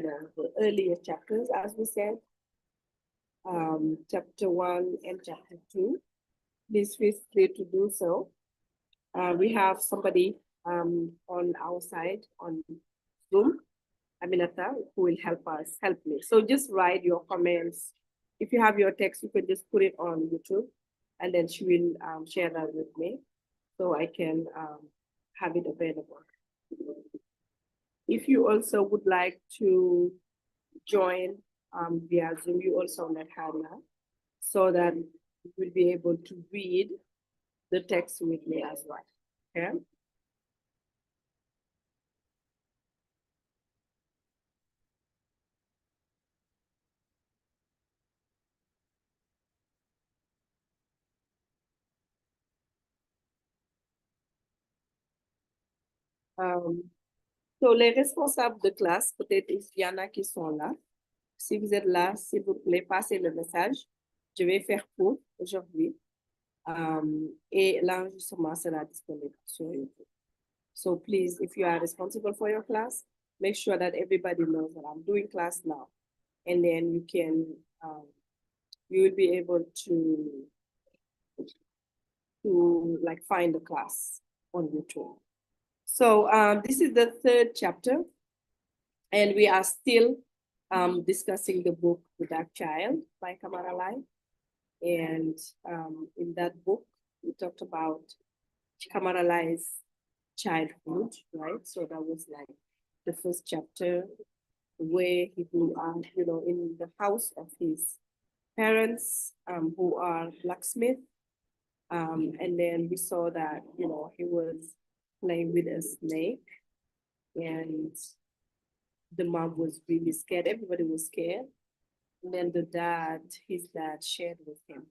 the earlier chapters, as we said, chapter 1 and chapter 2. Please feel free to do so. We have somebody on our side on Zoom, Aminata, who will help me. So just write your comments. If you have your text, you can just put it on YouTube, and then she will share that with me so I can have it available. If you also would like to join via Zoom, you also let her know so that you will be able to read the text with me as well. Okay? So les responsables de classe, peut-être il y en a qui sont là. Si vous êtes là, s'il vous plaît, passez le message. Je vais faire court aujourd'hui. Et l'enregistrement sera disponible sur YouTube. So please, if you are responsible for your class, make sure that everybody knows that I'm doing class now. And then you can, you will be able to like find the class on YouTube. So this is the third chapter, and we are still discussing the book, The Dark Child by Kamara Lai. And in that book, we talked about Kamara Lai's childhood, right? So that was like the first chapter where he grew up, in the house of his parents who are blacksmith. And then we saw that, he was playing with a snake, and the mom was really scared. Everybody was scared. And then his dad shared with him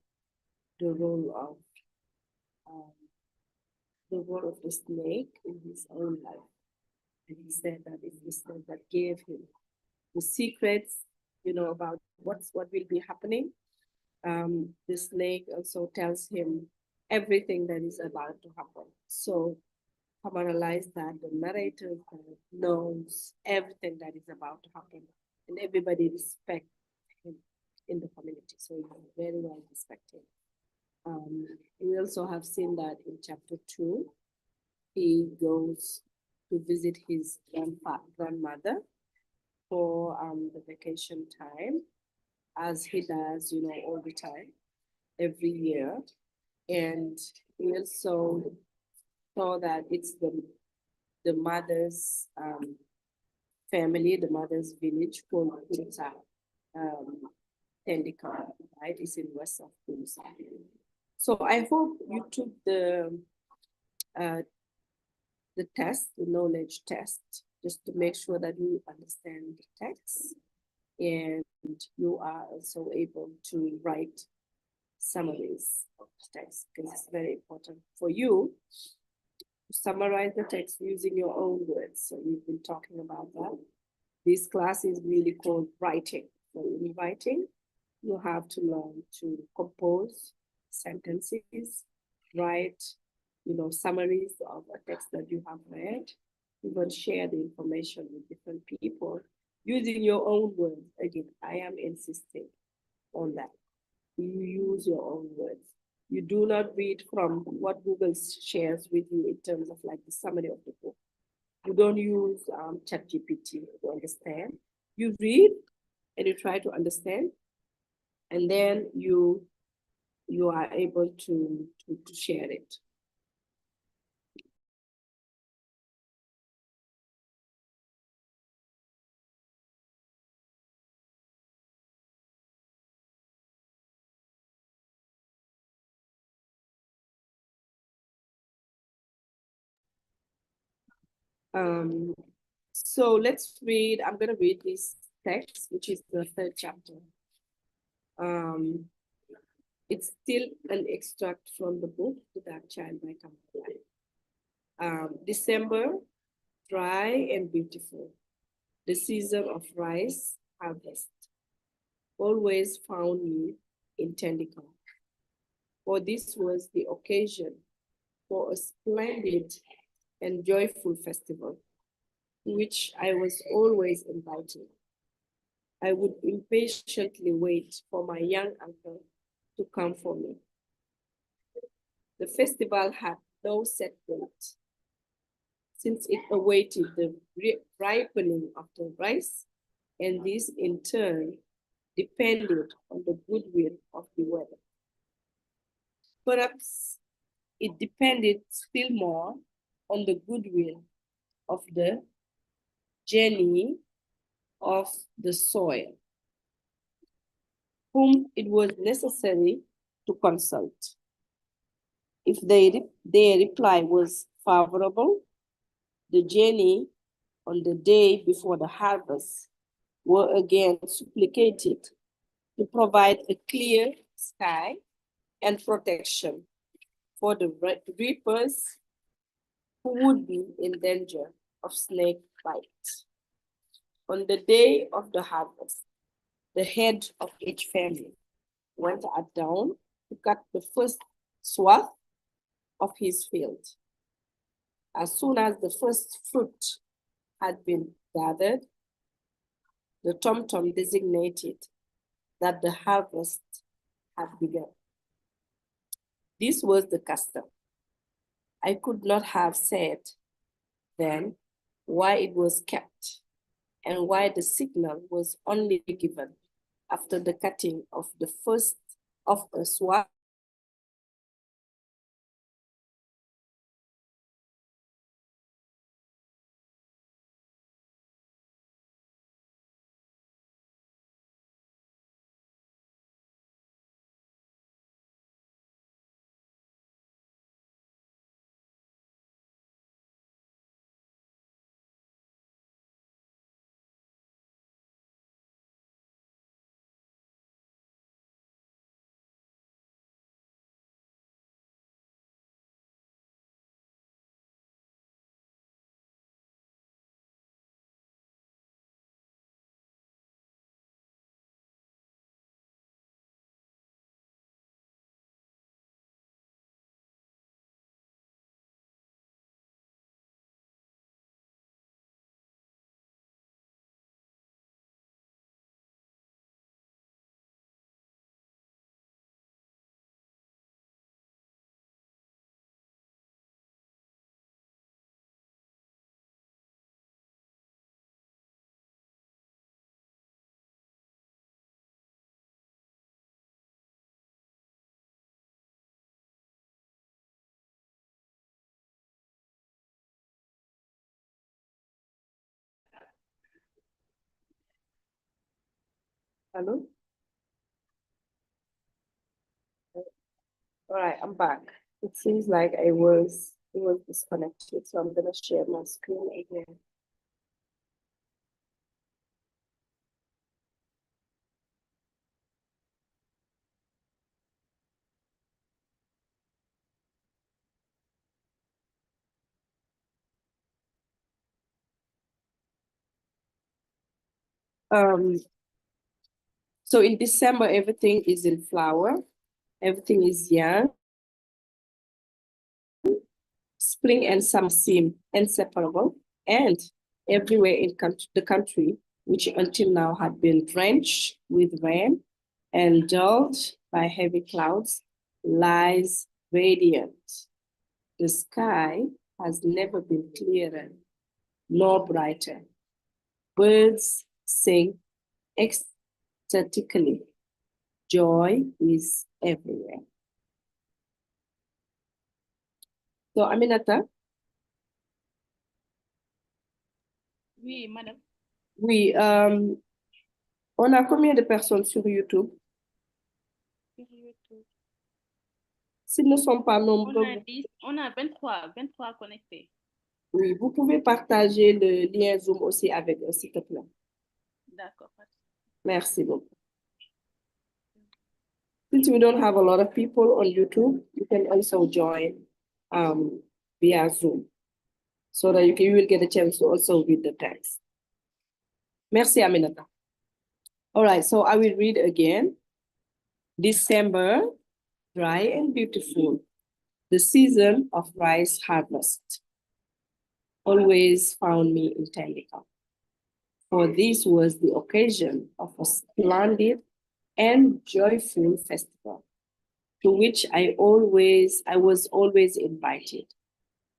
the role of the snake in his own life. And he said that it's the snake that gave him the secrets, about what will be happening. The snake also tells him everything that is about to happen. So analyze that the narrator knows everything that is about to happen, and everybody respects him in the community. So he's very well respected. We also have seen that in chapter 2, he goes to visit his grandmother for the vacation time, as he does, all the time, every year. And we also saw that it's the mother's family, the mother's village called Kurusa, Tendika, right? It's in west of Kurusa. So I hope you took the test, the knowledge test, just to make sure that you understand the text, and you are also able to write summaries of the text, because it's very important for you to summarize the text using your own words. So we've been talking about that. This class is really called writing. So in writing, you have to learn to compose sentences, write, summaries of a text that you have read, even share the information with different people using your own words. Again, I am insisting on that. You use your own words. You do not read from what Google shares with you in terms of like the summary of the book. You don't use ChatGPT to understand. You read and you try to understand, and then you are able to share it. So let's read, I'm going to read this text, which is the third chapter. It's still an extract from the book, The Dark Child by Kamala. December, dry and beautiful, the season of rice harvest, always found me in Tendika. For this was the occasion for a splendid and joyful festival, to which I was always invited. I would impatiently wait for my young uncle to come for me. The festival had no set date, since it awaited the ripening of the rice, and this in turn depended on the goodwill of the weather. Perhaps it depended still more on the goodwill of the genie of the soil, whom it was necessary to consult. If their reply was favorable, the genie on the day before the harvest were again supplicated to provide a clear sky and protection for the reapers who would be in danger of snake bite. On the day of the harvest, the head of each family went down to cut the first swath of his field. As soon as the first fruit had been gathered, the tom-tom designated that the harvest had begun. This was the custom. I could not have said then why it was kept and why the signal was only given after the cutting of the first of a swath Hello? All right, I'm back. It seems like it was disconnected, so I'm gonna share my screen again. So in December, everything is in flower, everything is young. Spring and summer seem inseparable, and everywhere in the country, which until now had been drenched with rain and dulled by heavy clouds, lies radiant. The sky has never been clearer nor brighter. Birds sing ecstatically. Joy is everywhere. So, Aminata? Oui, madame. Oui, on a combien de personnes sur YouTube? Sur YouTube. S'ils ne sont pas nombreux, On a 23 connectés. oui, vous pouvez partager le lien Zoom aussi avec eux, s'il te plaît. D'accord. Merci beaucoup. Since we don't have a lot of people on YouTube, you can also join via Zoom so that you will get a chance to also read the text. Merci, Aminata. All right, so I will read again. December, dry and beautiful, the season of rice harvest, always found me in Tandika. for this was the occasion of a splendid and joyful festival, to which I was always invited.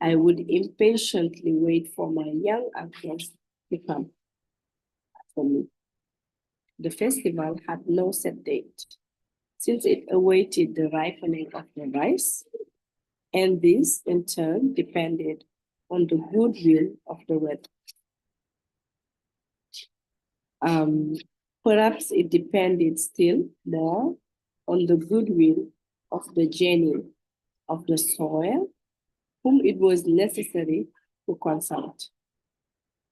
I would impatiently wait for my young uncles to come for me. The festival had no set date, since it awaited the ripening of the rice, and this in turn depended on the goodwill of the weather. Perhaps it depended still more on the goodwill of the genie of the soil, whom it was necessary to consult.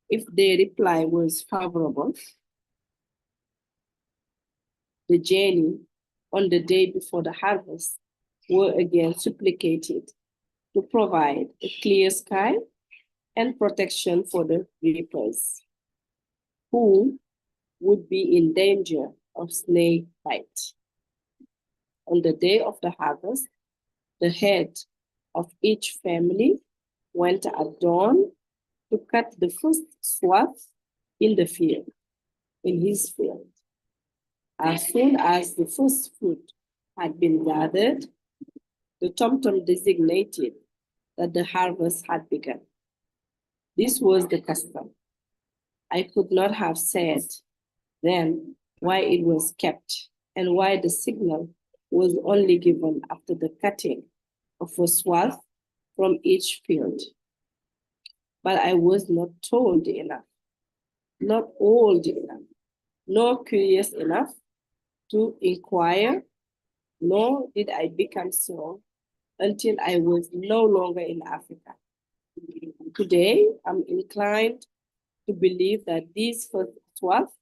If their reply was favorable, the genie on the day before the harvest were again supplicated to provide a clear sky and protection for the reapers, who would be in danger of snake bite. On the day of the harvest, the head of each family went at dawn to cut the first swath in the field, in his field. As soon as the first fruit had been gathered, the tom-tom designated that the harvest had begun. This was the custom. I could not have said then why it was kept and why the signal was only given after the cutting of a swath from each field. But I was not told enough, not old enough, nor curious enough to inquire, nor did I become so until I was no longer in Africa. Today, I'm inclined to believe that these first swaths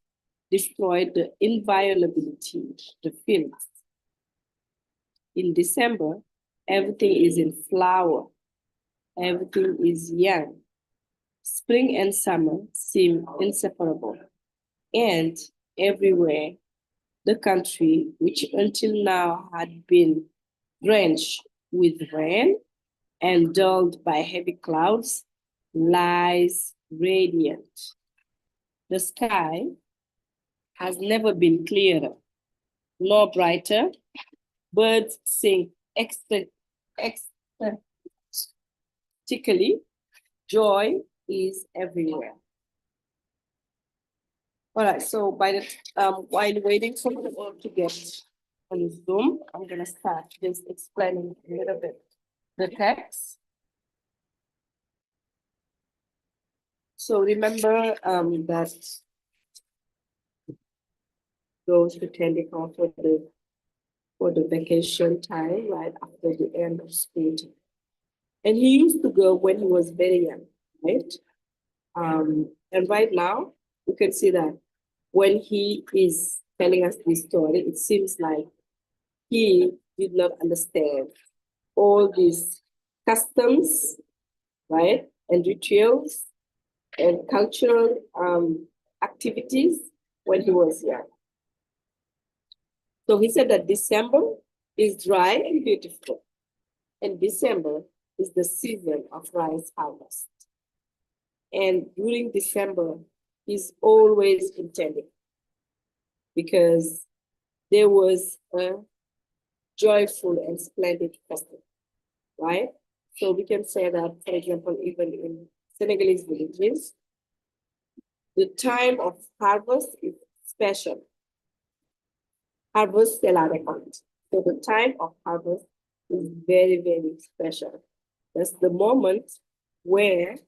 destroyed the inviolability of the fields. In December, everything is in flower, everything is young. Spring and summer seem inseparable, and everywhere the country, which until now had been drenched with rain and dulled by heavy clouds, lies radiant. The sky has never been clearer, nor brighter. Birds sing ecstatically. Joy is everywhere. All right, so while waiting for you all to get on Zoom, I'm gonna start just explaining a little bit the text. So remember that those who tend to come for the vacation time, right after the end of school. And he used to go when he was very young, right? And right now, you can see that when he is telling us this story, it seems like he did not understand all these customs, right? And rituals and cultural activities when he was young. So he said that December is dry and beautiful. And December is the season of rice harvest. And during December is always intended because there was a joyful and splendid festival, right? So we can say that, for example, even in Senegalese villages, the time of harvest is special. Harvest, c'est la récolte. So the time of harvest is very, very special. That's the moment where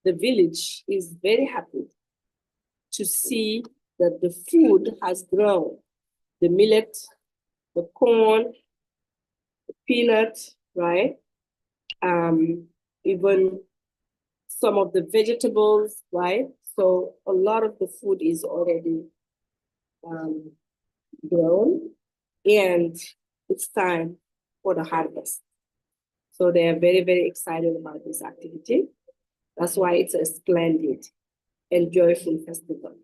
the village is very happy to see that the food has grown. The millet, the corn, the peanut, right? Even some of the vegetables, right? So a lot of the food is already grown, and it's time for the harvest. So they are very, very excited about this activity. That's why it's a splendid and joyful festival.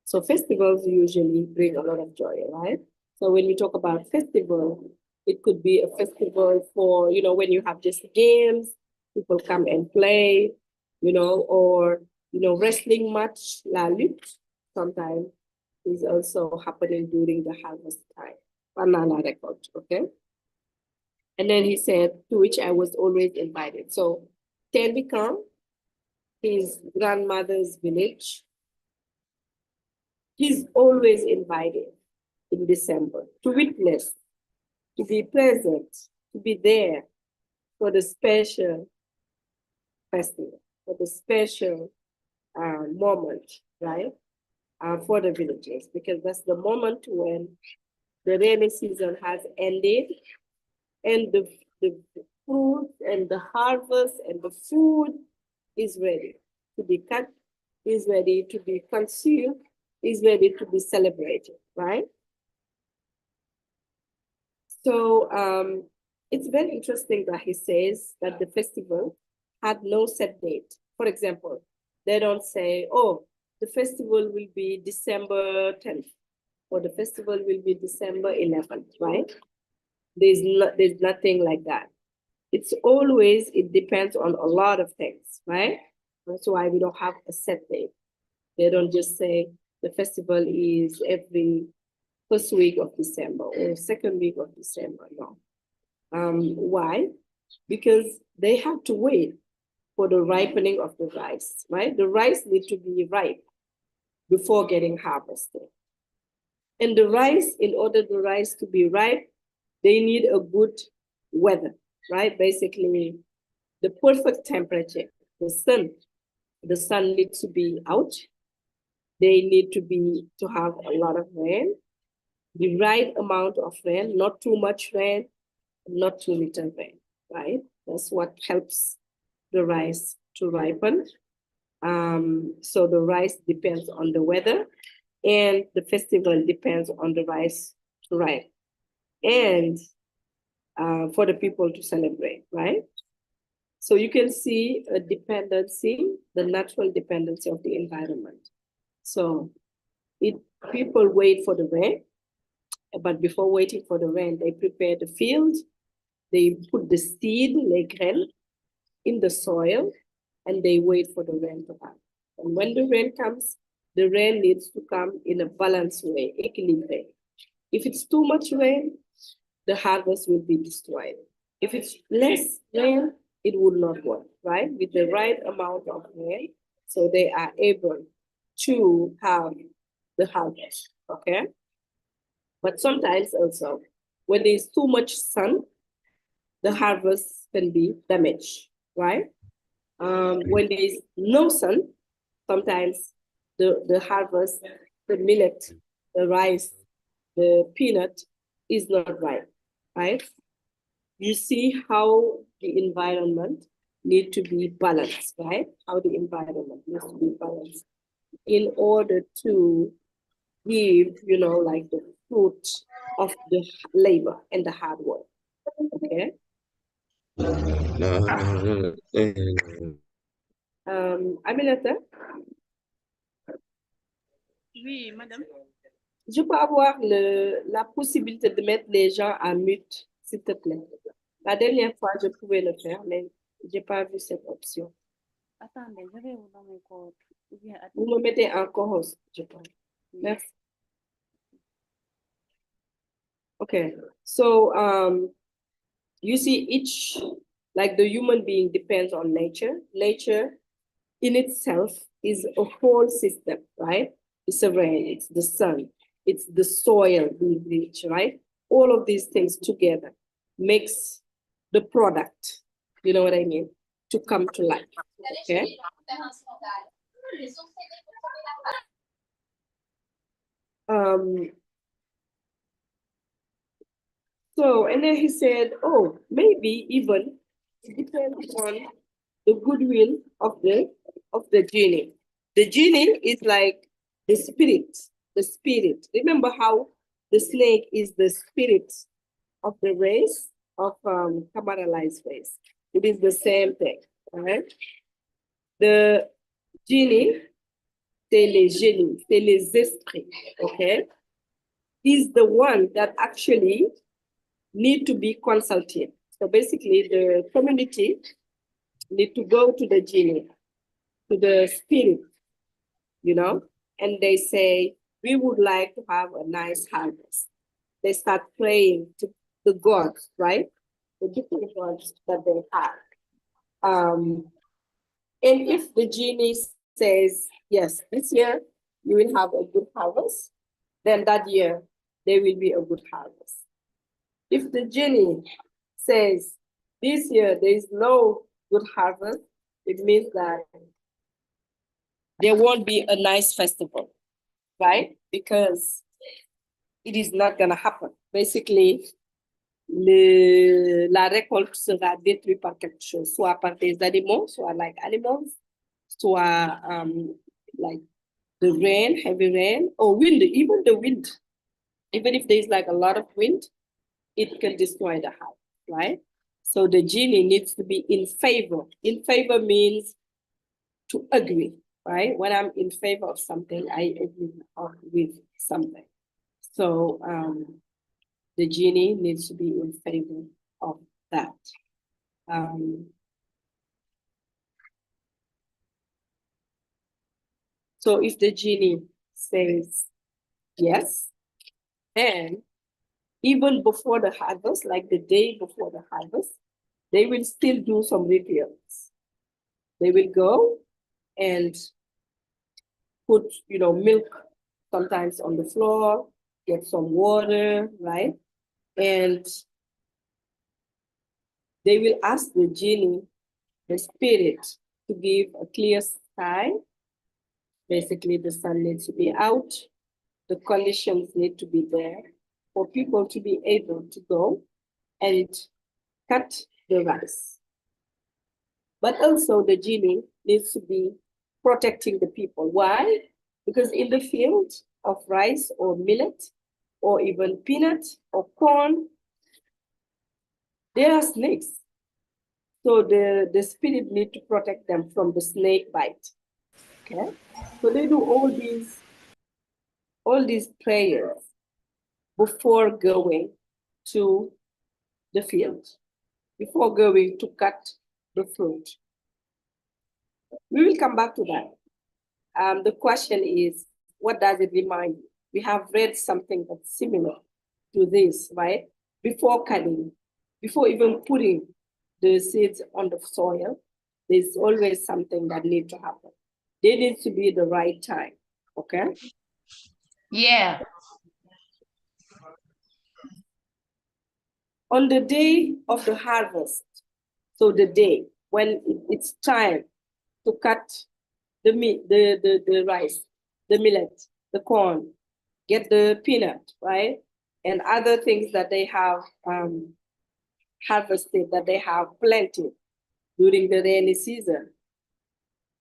So festivals usually bring a lot of joy, right? So when we talk about festival, it could be a festival for, when you have just games, People come and play, or, wrestling match, la lutte, sometimes is also happening during the harvest time. Banana record, okay? And then he said, to which I was always invited. So Tenbikan, his grandmother's village, he's always invited in December to witness, to be present, to be there for the special festival, for the special moment, right? For the villagers, because that's the moment when the rainy season has ended and the fruit and the harvest and the food is ready to be cut, is ready to be consumed, is ready to be celebrated, right? So it's very interesting that he says that the festival had no set date. For example, they don't say, oh, the festival will be December 10th, or the festival will be December 11th, right? There's nothing like that. It's always, it depends on a lot of things, right? That's why we don't have a set date. They don't just say the festival is every first week of December or second week of December, no. Why? Because they have to wait for the ripening of the rice, right? The rice needs to be ripe before getting harvested. And the rice, in order the rice to be ripe, they need a good weather, right? Basically, the perfect temperature, the sun needs to be out. They need to have a lot of rain, the right amount of rain, not too much rain, not too little rain, right? That's what helps the rice to ripen. So the rice depends on the weather, and the festival depends on the rice to ripen, and for the people to celebrate, right? So you can see a dependency, the natural dependency of the environment. So people wait for the rain, but before waiting for the rain, they prepare the field, they put the seed, les graines, in the soil, and they wait for the rain to come. And when the rain comes, the rain needs to come in a balanced way, équilibré. If it's too much rain, the harvest will be destroyed. If it's less rain, it will not work, right? With the right amount of rain, so they are able to have the harvest, okay? But sometimes also, when there's too much sun, the harvest can be damaged, right? When there's no sun, sometimes the harvest, the millet, the rice, the peanut is not right? You see how the environment needs to be balanced, right? How the environment needs to be balanced in order to give, like the fruit of the labor and the hard work, okay? Aminata? Oui, madame. Je peux avoir la possibilité de mettre les gens à mute, s'il te plaît. La dernière fois, je pouvais le faire, mais je n'ai pas vu cette option. Attendez, je vais vous donner code. Vous me mettez en co-host, je pense. Merci. Okay, so you see each, like the human being depends on nature. Nature in itself is a whole system, right? It's the rain, it's the sun, it's the soil we reach, right? All of these things together makes the product, you know what I mean, to come to life, okay? So, and then he said, oh, maybe even it depends on the goodwill of the genie. The genie is like the spirit. Remember how the snake is the spirit of the race, of Kamaralai's race. It is the same thing, right? The genie, c'est les génies, c'est les esprits, okay? Is the one that actually need to be consulted. So basically the community need to go to the genie, to the spirit, you know, and they say, we would like to have a nice harvest. They start praying to the gods, right? The different gods that they have. And if the genie says, yes, this year you will have a good harvest, then that year there will be a good harvest. If the genie says, this year there is no good harvest, it means that there won't be a nice festival, right? Because it is not going to happen. Basically, la récolte sera détruite par quelque chose, soit par des animaux, soit like animals, soit like the rain, heavy rain, or wind, even the wind. Even if there's like a lot of wind, it can destroy the house, right? So the genie needs to be in favor. In favor means to agree, right? When I'm in favor of something, I agree with something. So the genie needs to be in favor of that. So if the genie says yes, and even before the harvest, like the day before the harvest, they will still do some rituals. They will go and put, milk sometimes on the floor, get some water, right? And they will ask the genie, the spirit, to give a clear sky. Basically, the sun needs to be out. The conditions need to be there for people to be able to go and cut the rice. But also the genie needs to be protecting the people. Why? Because in the field of rice or millet or even peanut or corn, there are snakes. So the spirit need to protect them from the snake bite. Okay? So they do all these prayers before going to the field, before going to cut the fruit. We will come back to that. The question is, what does it remind you? We have read something that's similar to this, right? Before cutting, before even putting the seeds on the soil, there's always something that needs to happen. There needs to be the right time, okay? Yeah. On the day of the harvest, so the day when it's time to cut the rice, the millet, the corn, get the peanut, right? And other things that they have harvested, that they have planted during the rainy season.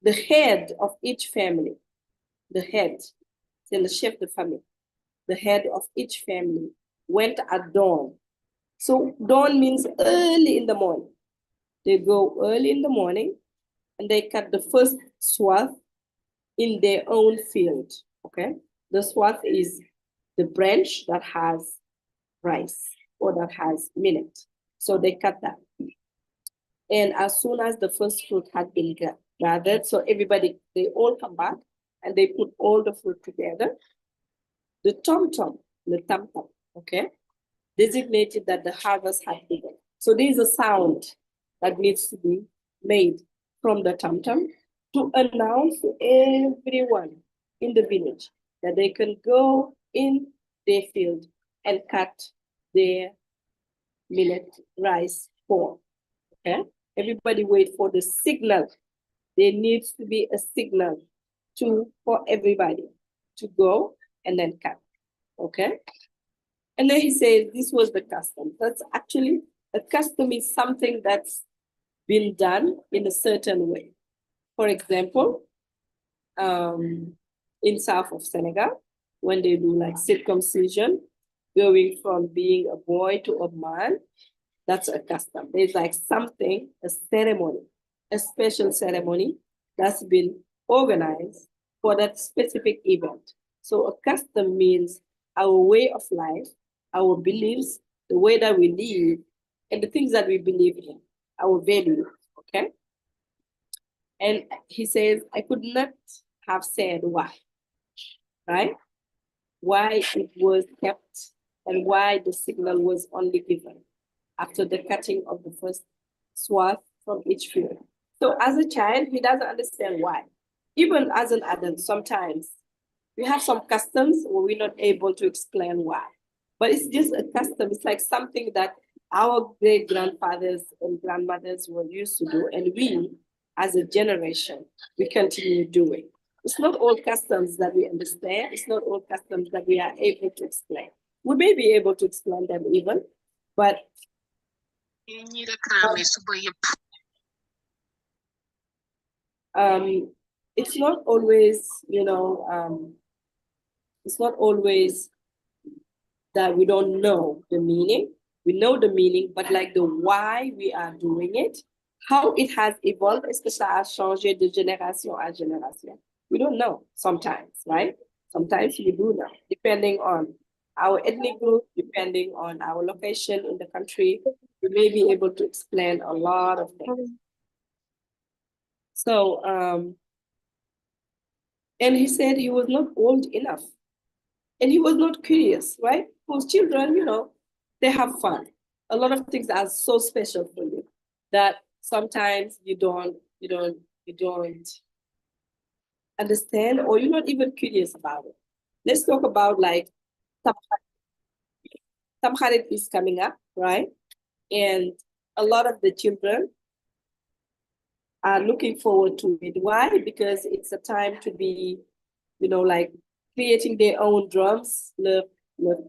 The head of each family, the head, c'est le chef de famille, the head of each family went at dawn. So dawn means early in the morning. They go early in the morning and they cut the first swath in their own field, okay? The swath is the branch that has rice or that has millet. So they cut that. And as soon as the first fruit had been gathered, so everybody, they all come back and they put all the fruit together. The tom-tom, okay, designated that the harvest had begun. So there's a sound that needs to be made from the tom-tom to announce to everyone in the village that they can go in their field and cut their millet, rice, corn, okay? Everybody wait for the signal. There needs to be a signal for everybody to go and then cut, okay? And then he says this was the custom. That's actually, a custom is something that's been done in a certain way. For example, in south of Senegal, when they do like circumcision, going from being a boy to a man, that's a custom. There's like something, a ceremony, a special ceremony that's been organized for that specific event. So a custom means our way of life, our beliefs, the way that we live, and the things that we believe in, our values, okay? And he says, I could not have said why, right? Why it was kept and why the signal was only given after the cutting of the first swath from each field. So as a child, he doesn't understand why. Even as an adult, sometimes we have some customs where we're not able to explain why. But it's just a custom. It's like something that our great grandfathers and grandmothers were used to do, and we, as a generation, we continue doing. It's not all customs that we understand. It's not all customs that we are able to explain. We may be able to explain them even, but it's not always, it's not always that we don't know the meaning. We know the meaning, but like the why we are doing it, how it has evolved, est-ce que ça a changé de génération à génération? We don't know sometimes, right? Sometimes we do know, depending on our ethnic group, depending on our location in the country, we may be able to explain a lot of things. So, and he said he was not old enough. And he was not curious, right? Because children, they have fun. A lot of things are so special for you that sometimes you don't understand, or you're not even curious about it. Let's talk about like Tamkharit is coming up, right? And a lot of the children are looking forward to it. Why? Because it's a time to be, like creating their own drums, the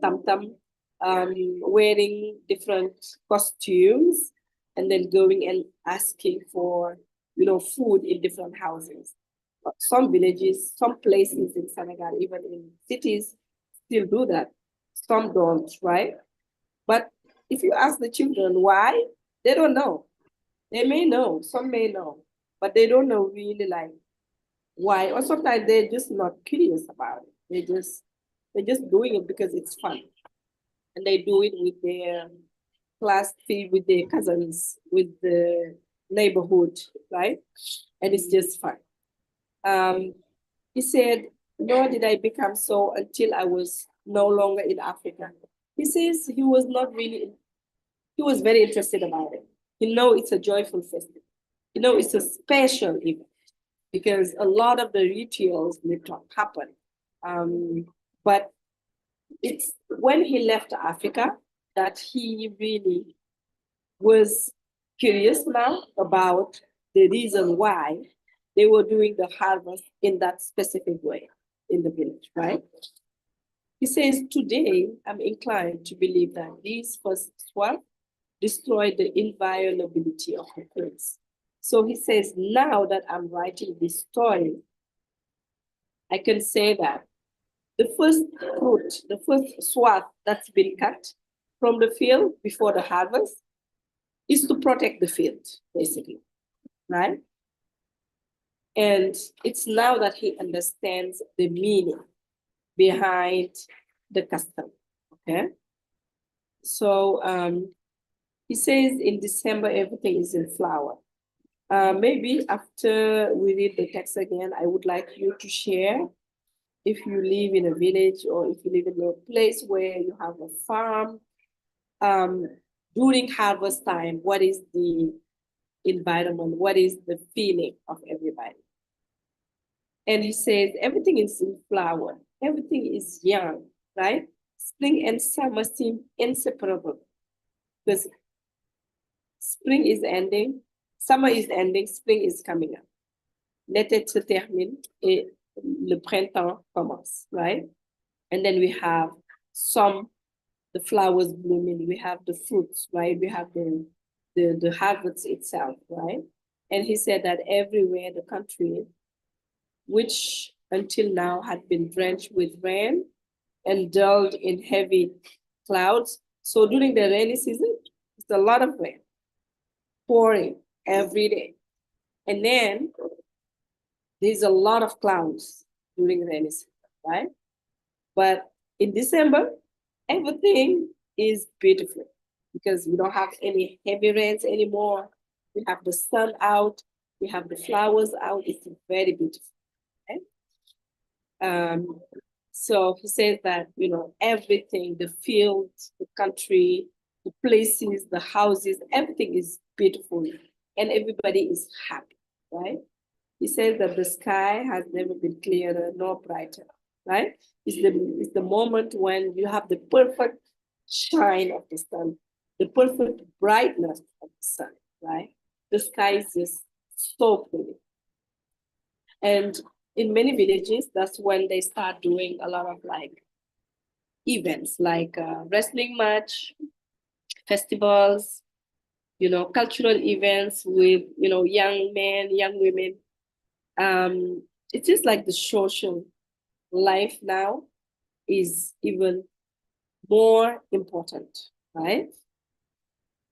tam-tam, wearing different costumes, and then going and asking for, food in different houses. Some villages, some places in Senegal, even in cities, still do that. Some don't, right? But if you ask the children why, they don't know. They may know, some may know, but they don't know really like why, or sometimes they're just not curious about it. They're just doing it because it's fun. And they do it with their class, with their cousins, with the neighborhood, right? And it's just fun. He said, nor did I become so until I was no longer in Africa. He says he was very interested about it. He knows it's a joyful festival. It's a special event because a lot of the rituals need to happen. But it's when he left Africa that he really was curious now about the reason why they were doing the harvest in that specific way in the village, right? He says, today, I'm inclined to believe that these first swap destroyed the inviolability of the place. So he says, now that I'm writing this story, I can say that the first fruit, the first swath that's been cut from the field before the harvest is to protect the field, basically, right? And it's now that he understands the meaning behind the custom, okay? So he says in December, everything is in flower. Maybe after we read the text again, I would like you to share if you live in a village or if you live in a place where you have a farm, during harvest time, what is the environment? What is the feeling of everybody? And he says, everything is in flower. Everything is young, right? Spring and summer seem inseparable because spring is ending, summer is ending, spring is coming up. L'été se termine et le printemps commence, right? And then we have the flowers blooming, we have the fruits, right? We have the harvest itself, right? And he said that everywhere in the country, which until now had been drenched with rain and dulled in heavy clouds. So during the rainy season, it's a lot of rain pouring every day. And then there's a lot of clouds during rainy season, right? But in December, everything is beautiful because we don't have any heavy rains anymore. We have the sun out. We have the flowers out. It's very beautiful. Okay? So he says that, everything, the fields, the country, the places, the houses, everything is beautiful and everybody is happy, right? He says that the sky has never been clearer nor brighter, right? It's the moment when you have the perfect shine of the sun, the perfect brightness of the sun, right? The sky is just so pretty. And in many villages, that's when they start doing a lot of events like wrestling match, festivals, cultural events with, young men, young women. It is like the social life now is even more important, right?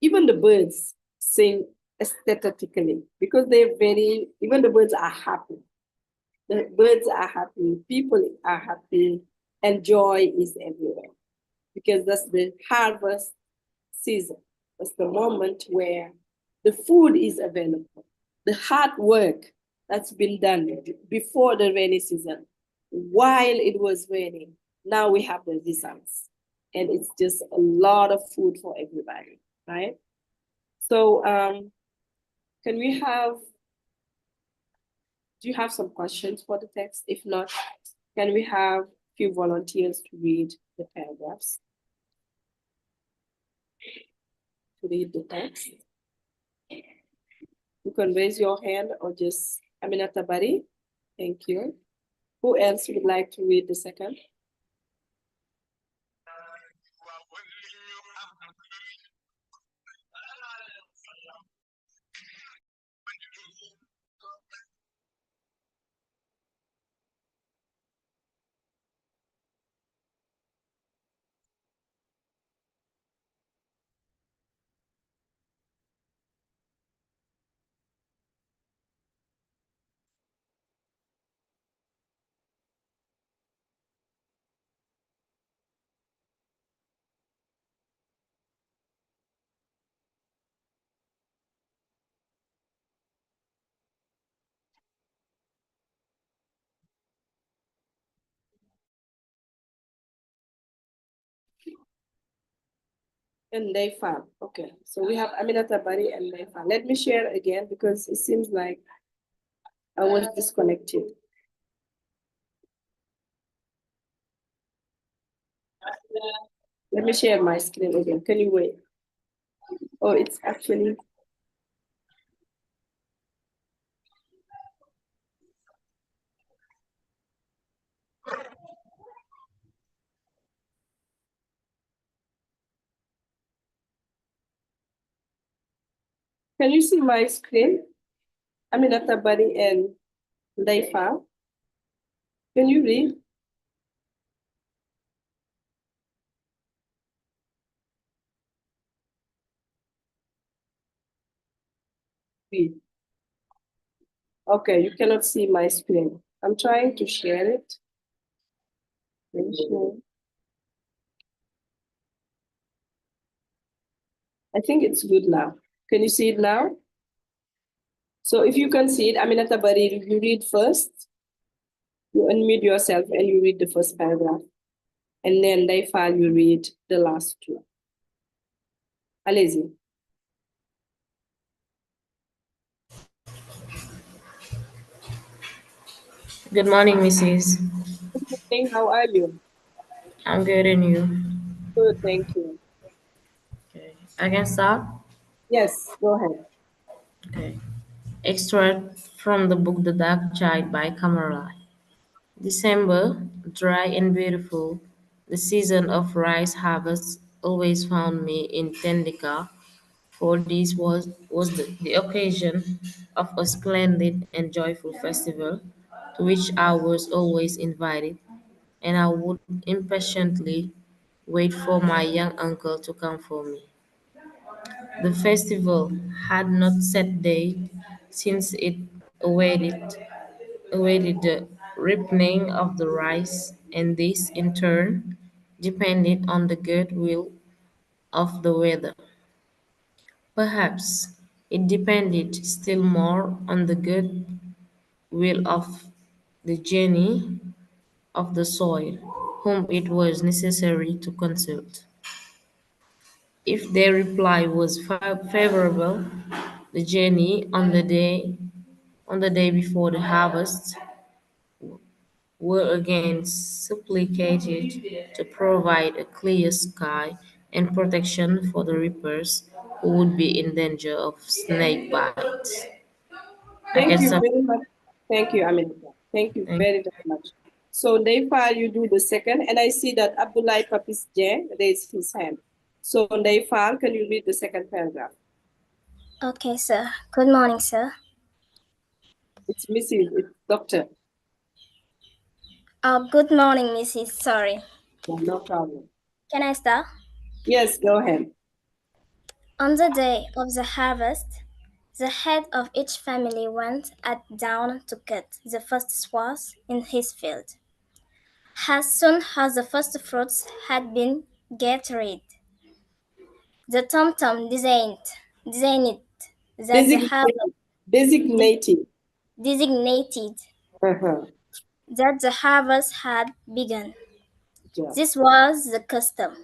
Even the birds sing aesthetically because even the birds are happy. The birds are happy, people are happy, and joy is everywhere because that's the harvest season. That's the moment where the food is available. The hard work that's been done before the rainy season, while it was raining, now we have the results. And it's just a lot of food for everybody, right? So can we have, do you have some questions for the text? If not, can we have a few volunteers to read the paragraphs? To read the text. You can raise your hand or just Aminata Bari. Thank you. Who else would like to read the second? And Leifa. Okay, so we have Aminata Bari and Leifa. Let me share again because it seems like I was disconnected. Let me share my screen again. Can you wait? Oh, it's actually. Can you see my screen? Aminata Bari and Leifa. Can you read? Read. Okay, you cannot see my screen. I'm trying to share it. Let me share. I think it's good now. Can you see it now? So if you can see it, Aminata Bari, you read first. You unmute yourself and you read the first paragraph. And then Leifa, you read the last two. Allez-y. Good morning, Mrs. Good morning, how are you? I'm good, and you? Good, thank you. Okay. I can start? Yes, go ahead. Okay. Extract from the book The Dark Child by Kamara. December, dry and beautiful, the season of rice harvest always found me in Tendika, for this was the occasion of a splendid and joyful festival to which I was always invited, and I would impatiently wait for my young uncle to come for me. The festival had not set date since it awaited awaited the ripening of the rice, and this in turn depended on the good will of the weather. Perhaps It depended still more on the good will of the genie of the soil, whom it was necessary to consult. If their reply was favorable, the genie on the day before the harvest were again supplicated to provide a clear sky and protection for the reapers who would be in danger of snake bites. I Thank get you some. very much. Thank you, Aminata. Thank you very, very much. So Neifal, you do the second, and I see that Abdullah Papis J raised his hand. So Neifal, can you read the second paragraph? Okay, sir. Good morning, sir. It's Mrs. It's Doctor. Good morning, Mrs. Sorry. No problem. Can I start? Yes, go ahead. On the day of the harvest, the head of each family went down to cut the first swath in his field. As soon as the first fruits had been gathered, the tom-tom designated that the harvest Designated. designated Uh-huh. that the harvest had begun. Yeah. This was the custom.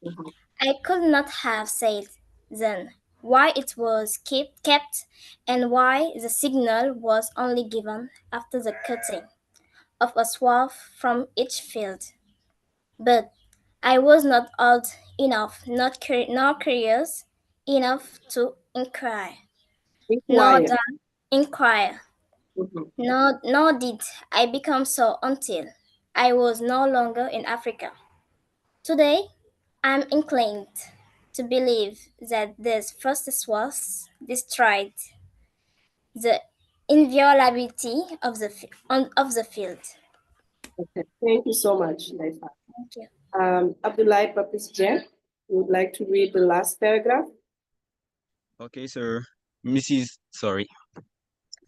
Mhm. I could not have said then why it was kept and why the signal was only given after the cutting of a swath from each field. But I was not old enough, nor curious enough to inquire, nor Inquire. that inquire, Mhm. nor did I become so until I was no longer in Africa. Today, I'm inclined to believe that this first was destroyed the inviolability of the field. Okay. Thank you so much, Neifal. Thank you. Abdullah Papis J, would like to read the last paragraph? Okay, sir. Sorry.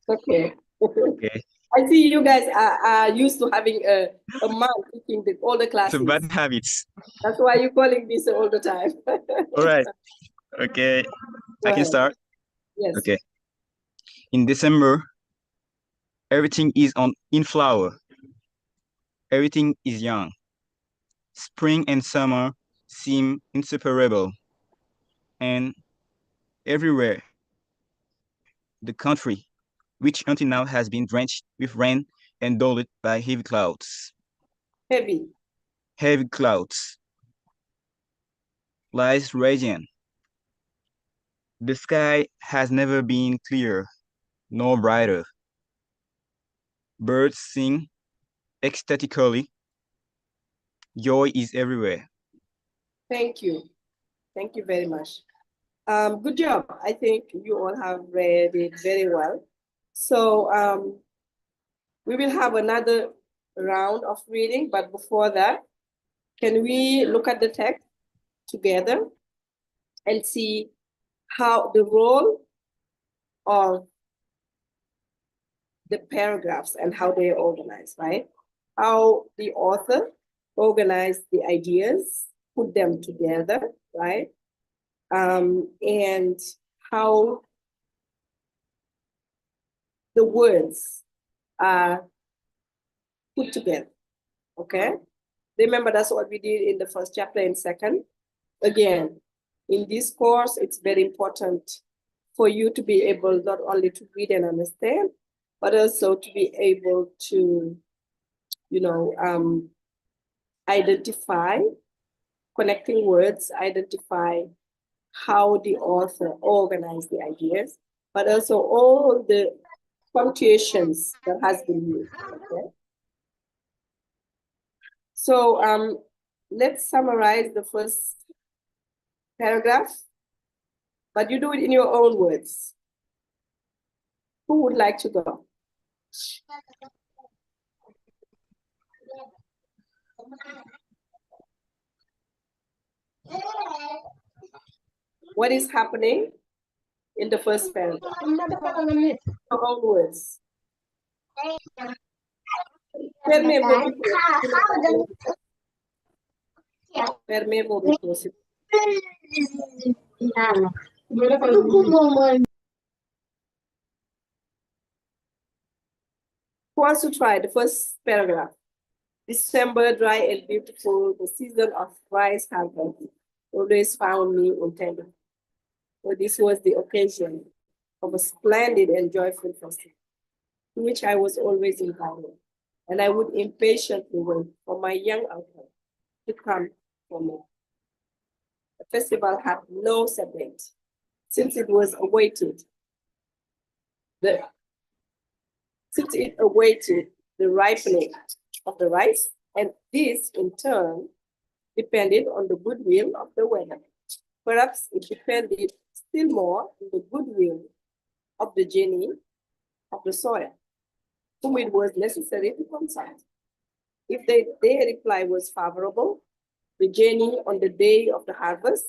Okay. Okay. I see you guys are used to having a man teaching all the It's a classes. bad habits. That's why you're calling me so all the time. All right. Okay. Go I can ahead. start. Yes. Okay. In December, everything is in flower. Everything is young. Spring and summer seem inseparable. And everywhere, the country, which until now has been drenched with rain and dotted by heavy clouds. Heavy. Heavy clouds. Lies radiant. The sky has never been clearer, nor brighter. Birds sing ecstatically. Joy is everywhere. Thank you. Thank you very much. Good job. I think you all have read it very well. So we will have another round of reading, but before that, can we look at the text together and see how the role of the paragraphs and how they are organized, right? How the author organized the ideas, put them together, right? And how the words are put together, okay? Remember, that's what we did in the first chapter and second. Again, in this course, it's very important for you to be able not only to read and understand, but also to be able to, identify connecting words, identify how the author organized the ideas, but also all the punctuations that has been used, okay? So let's summarize the first paragraph, but you do it in your own words. Who would like to go? What is happening in the first paragraph? Your own words. Per me, wants to try the first paragraph? December, dry and beautiful, the season of rice harvest always found me intended. So this was the occasion of a splendid and joyful festival, to which I was always invited, and I would impatiently wait for my young uncle to come for me. The festival had no set date, since it awaited the ripening of the rice, and this in turn depended on the goodwill of the weather. Perhaps it depended still more on the goodwill of the genie of the soil, whom it was necessary to consult. If their reply was favorable, the genie on the day of the harvest,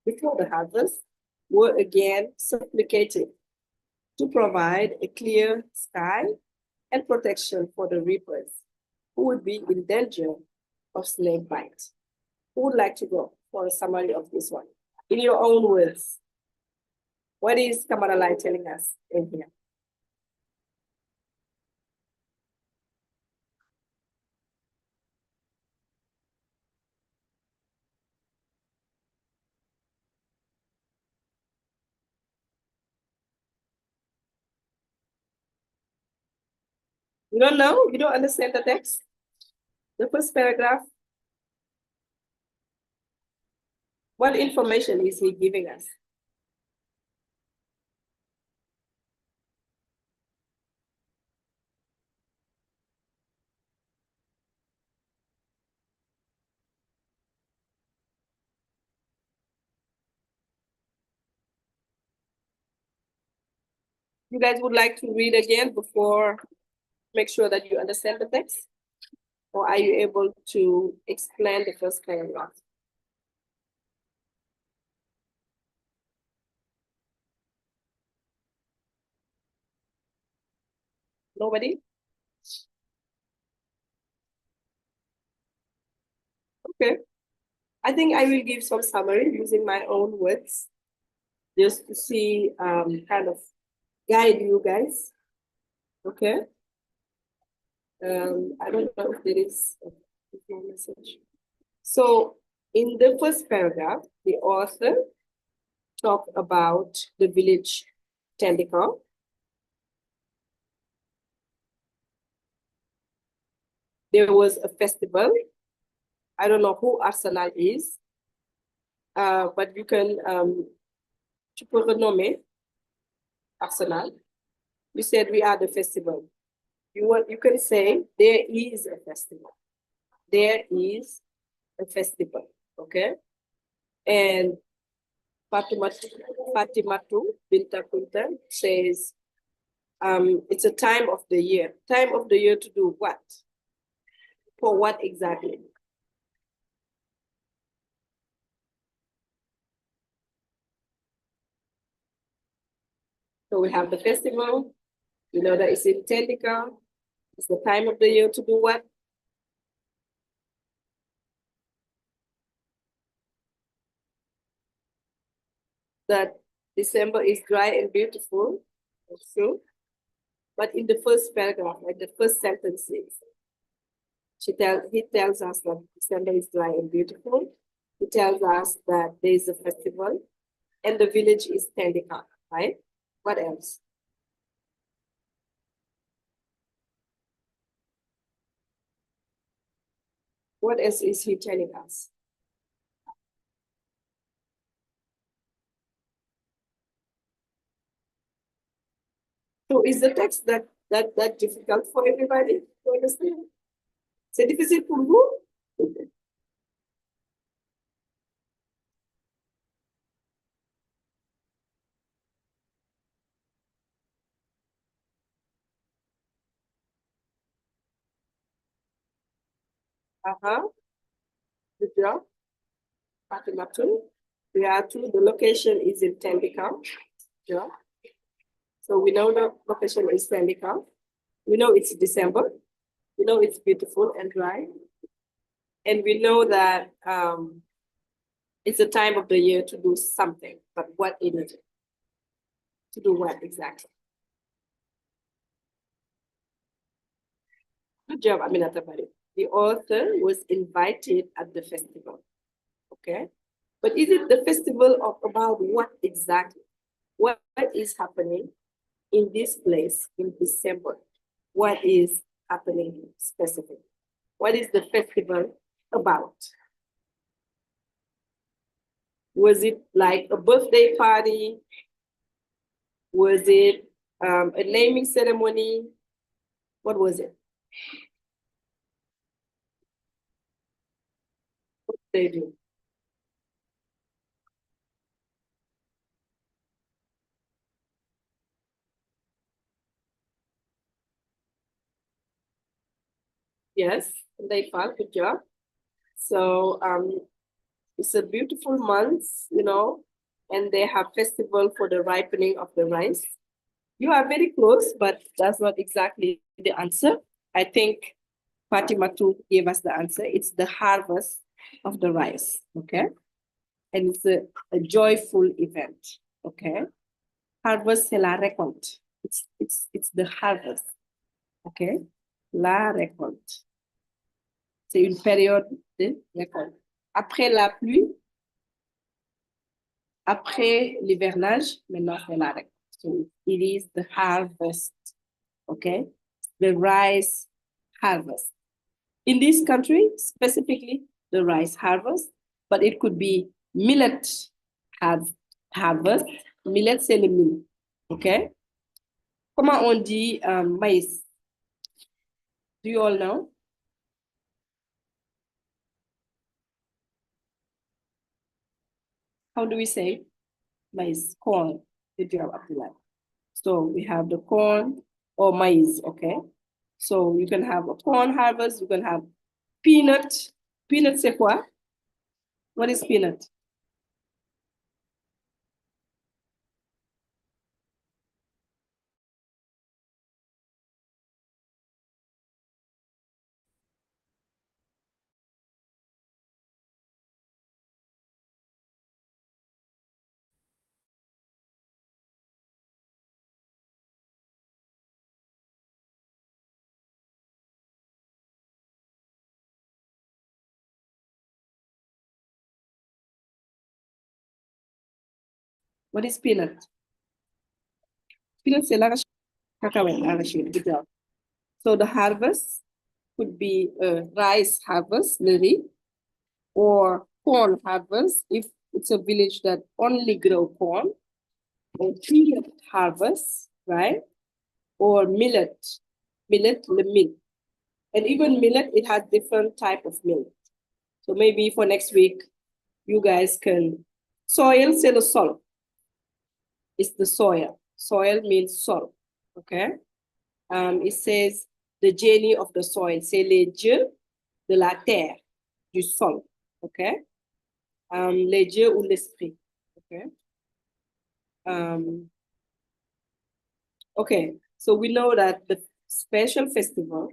before the harvest, were again supplicated to provide a clear sky and protection for the reapers who would be in danger of snake bite. Who would like to go for a summary of this one? In your own words, what is Kamaralai telling us in here? You don't know? You don't understand the text? The first paragraph? What information is he giving us? You guys would like to read again before make sure that you understand the text? Or are you able to explain the first paragraph? Nobody? Okay. I think I will give some summary using my own words, just to see, kind of guide you guys. Okay. I don't know if there is a message. So in the first paragraph, the author talked about the village Tendika. There was a festival. I don't know who Arsenal is, but you can, tu peux renommer Arsenal. You said we are the festival. You can say there is a festival. There is a festival, okay? And Fatimatu Binta Kunta says, it's a time of the year. Time of the year to do what? For what exactly? So we have the festival, you know that it's in Tendika. It's the time of the year to do what? That December is dry and beautiful, that's true. But in the first paragraph, like the first sentence says, he tells us that December is dry and beautiful. He tells us that there is a festival and the village is Tendika, right? What else? What else is he telling us? So is the text that difficult for everybody to understand? C'est difficile pour vous? Good job. Fatima too. We are two. The location is in Tendika. Yeah. So we know the location is Tendika. We know it's December. We know it's beautiful and dry. And we know that it's the time of the year to do something, but what is it? To do what exactly? Good job, Aminata Bari. The author was invited at the festival. Okay. But is it the festival of about what exactly? What is happening in this place in December? What is happening specifically? What is the festival about? Was it like a birthday party? Was it a naming ceremony? What was it? What did they do? Yes, they felt good job. So it's a beautiful month, you know, and they have festival for the ripening of the rice. You are very close, but that's not exactly the answer. I think Fatima too gave us the answer. It's the harvest of the rice, okay? And it's a joyful event, okay? Harvest, c'est la récolte. It's the harvest, okay? La récolte. C'est une période de récolte. Après la pluie, après l'hivernage, maintenant c'est la récolte. So it is the harvest, okay? The rice harvest. In this country, specifically the rice harvest, but it could be millet harvest. Millet, c'est le mil, okay? Comment on dit maïs? Do you all know? How do we say maize? Corn. Good job, Abdullah. So we have the corn or maize, okay? So you can have a corn harvest, you can have peanut. Peanut, c'est quoi? What is peanut? What is peanut? Peanut, c'est l'arachide. Cacahuète, arachide. Good job. So the harvest could be a rice harvest, le riz, or corn harvest if it's a village that only grow corn, or peanut harvest, right? Or millet, le mil. And even millet, it has different type of millet. So maybe for next week, you guys can, soil, c'est le sol. It's the soil. Soil means soil, okay? It says the journey of the soil. C'est les dieux de la terre, du sol, okay? Les dieux ou l'esprit, okay? Okay, so we know that the special festival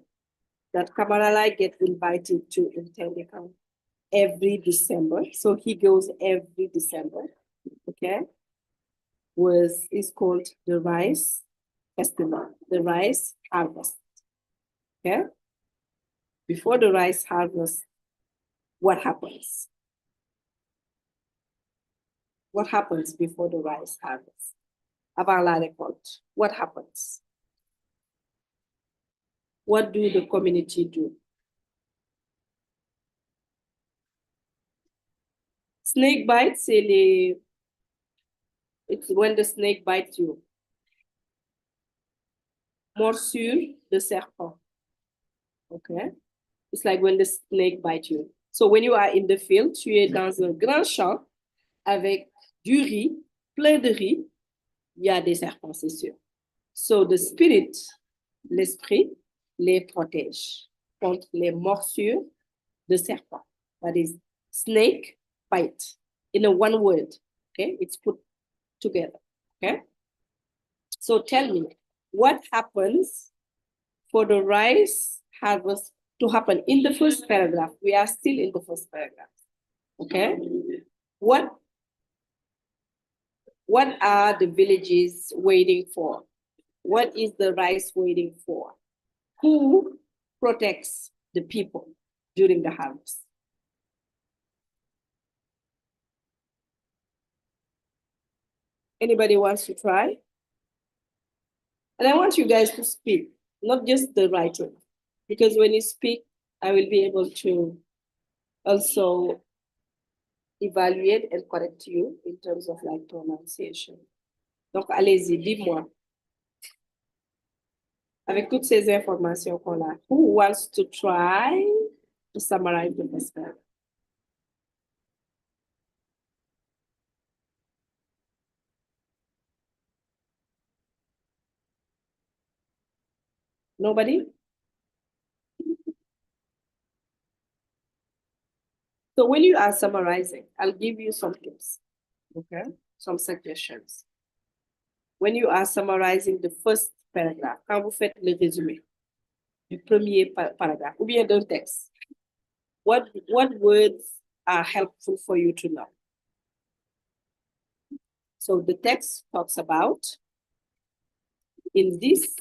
that Kamaralai gets invited to in Tendika every December, so he goes every December, okay, is called the rice festival, the rice harvest, okay? Before the rice harvest, what happens? What happens before the rice harvest? Avant la récolte, what happens? What do the community do? Snake bites, it's when the snake bites you. Morsure de serpent. Okay? It's like when the snake bites you. So when you are in the field, tu es dans un grand champ avec du riz, plein de riz, il y a des serpents, c'est sûr. So the spirit, l'esprit, les protège contre les morsures de serpent. That is snake bite in a one word. Okay, it's put together. Okay, so tell me, what happens for the rice harvest to happen in the first paragraph? We are still in the first paragraph. Okay, what are the villages waiting for? What is the rice waiting for? Who protects the people during the harvest? Anybody wants to try? And I want you guys to speak, not just the writing, because when you speak, I will be able to also evaluate and correct you in terms of like pronunciation. Donc, allez-y, dis-moi. Avec toutes ces informations qu'on a, who wants to try to summarize the first paragraph? Nobody? So when you are summarizing, I'll give you some tips, okay? Some suggestions. When you are summarizing the first paragraph, quand vous faites le résumé du premier paragraphe, ou bien d'un texte, what words are helpful for you to know? So the text talks about, in this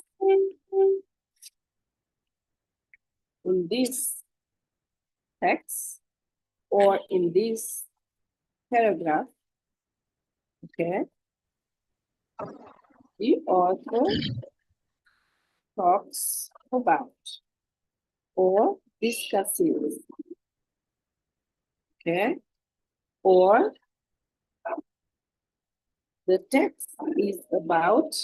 text, or in this paragraph, okay, the author talks about or discusses, okay, or the text is about,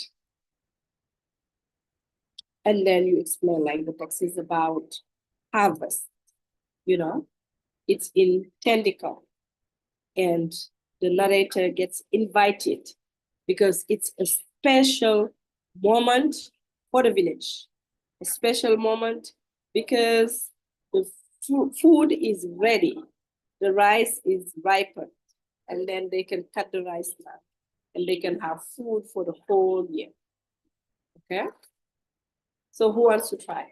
and then you explain like the text is about harvest, you know, it's in tentacle, and the narrator gets invited because it's a special moment for the village, a special moment because the food is ready, the rice is ripened, and then they can cut the rice now, and they can have food for the whole year, okay? So who wants to try?